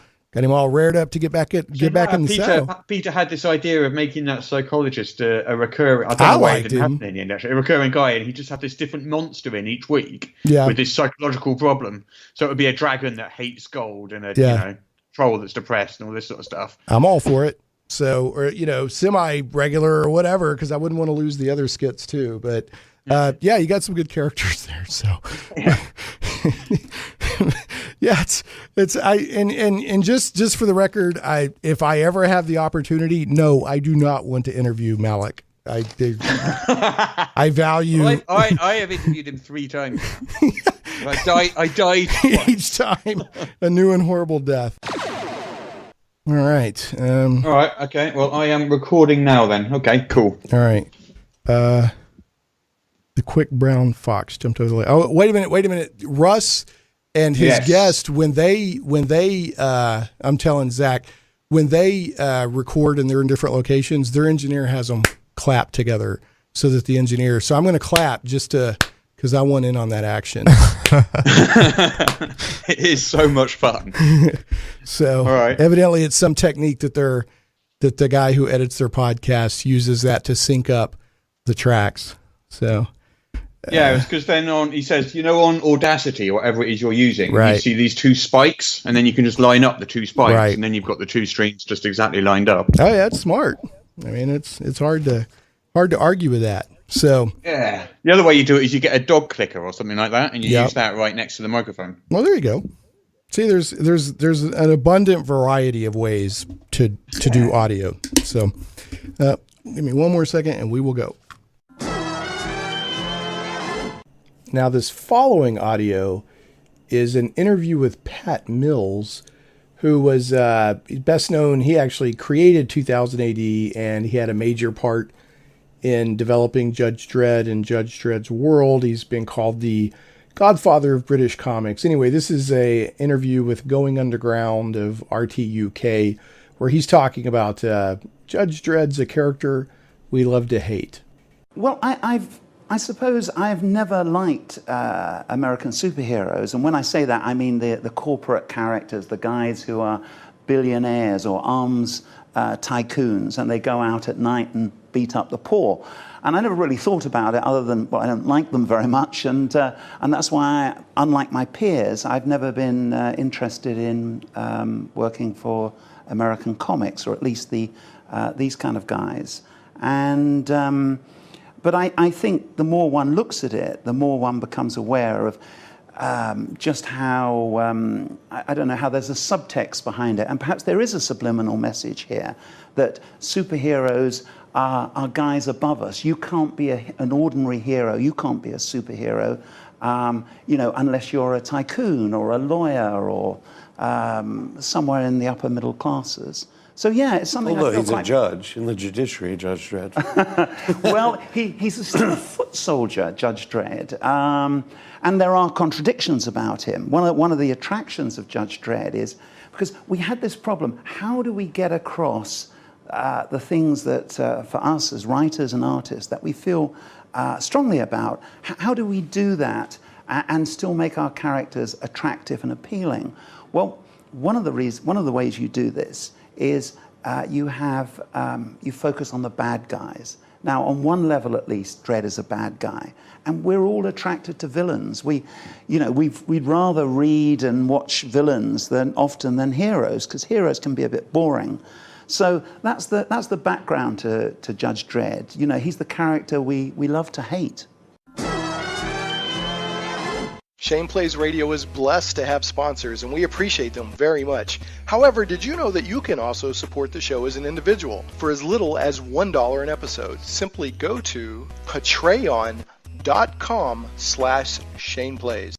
reared up to get back in the cell. Peter had this idea of making that psychologist a recurring. I don't know why it didn't happen in the end. Actually, a recurring guy, and he just had this different monster in each week with this psychological problem. So it would be a dragon that hates gold and a troll that's depressed and all this sort of stuff. I'm all for it. So, or semi-regular or whatever, because I wouldn't want to lose the other skits too. But you got some good characters there. So, just for the record, if I ever have the opportunity, no, I do not want to interview Malik. I value. Well, I have interviewed him 3 times. I died each time a new and horrible death. All right. All right. Okay. Well, I am recording now. Then. Okay. Cool. All right. The quick brown fox jumped over the ledge. Oh, wait a minute. Russ and his guest, when they I'm telling Zach, when they record and they're in different locations, their engineer has them clap together so that the engineer. So I'm going to clap just because I want in on that action. It is so much fun. So evidently it's some technique that the guy who edits their podcast uses that to sync up the tracks. So it's because then he says, on Audacity or whatever it is you're using, you see these 2 spikes, and then you can just line up the 2 spikes, and then you've got the 2 streams just exactly lined up. Oh yeah, it's smart. I mean, it's hard to argue with that. So the other way you do it is you get a dog clicker or something like that, and you use that right next to the microphone. Well, there you go. See, there's an abundant variety of ways to do audio. So give me one more second and we will go. Now, this following audio is an interview with Pat Mills, who was best known. He actually created 2000 AD, and he had a major part in developing Judge Dredd and Judge Dredd's World. He's been called the godfather of British comics. Anyway, this is a interview with Going Underground of RT UK, where he's talking about Judge Dredd's a character we love to hate. Well, I suppose I've never liked American superheroes. And when I say that, I mean the corporate characters, the guys who are billionaires or arms tycoons, and they go out at night and beat up the poor. And I never really thought about it other than, well, I don't like them very much. And that's why, unlike my peers, I've never been interested in working for American comics, or at least these kind of guys. And but I think the more one looks at it, the more one becomes aware of just how, I don't know, how there's a subtext behind it. And perhaps there is a subliminal message here that superheroes are guys above us. You can't be an ordinary hero. You can't be a superhero, unless you're a tycoon or a lawyer or somewhere in the upper middle classes. So yeah, it's something. Although he's a judge in the judiciary, Judge Dredd. Well, he's still a foot soldier, Judge Dredd, and there are contradictions about him. One of the attractions of Judge Dredd is because we had this problem: how do we get across the things that, for us as writers and artists, that we feel strongly about? How do we do that and still make our characters attractive and appealing? Well, one of the ways you do this is you focus on the bad guys. Now, on one level at least, Dredd is a bad guy, and we're all attracted to villains. We'd rather read and watch villains than heroes, because heroes can be a bit boring. So that's the background to Judge Dredd. You know, he's the character we love to hate. Shane Plays Radio is blessed to have sponsors, and we appreciate them very much. However, did you know that you can also support the show as an individual for as little as $1 an episode? Simply go to patreon.com/ShanePlays.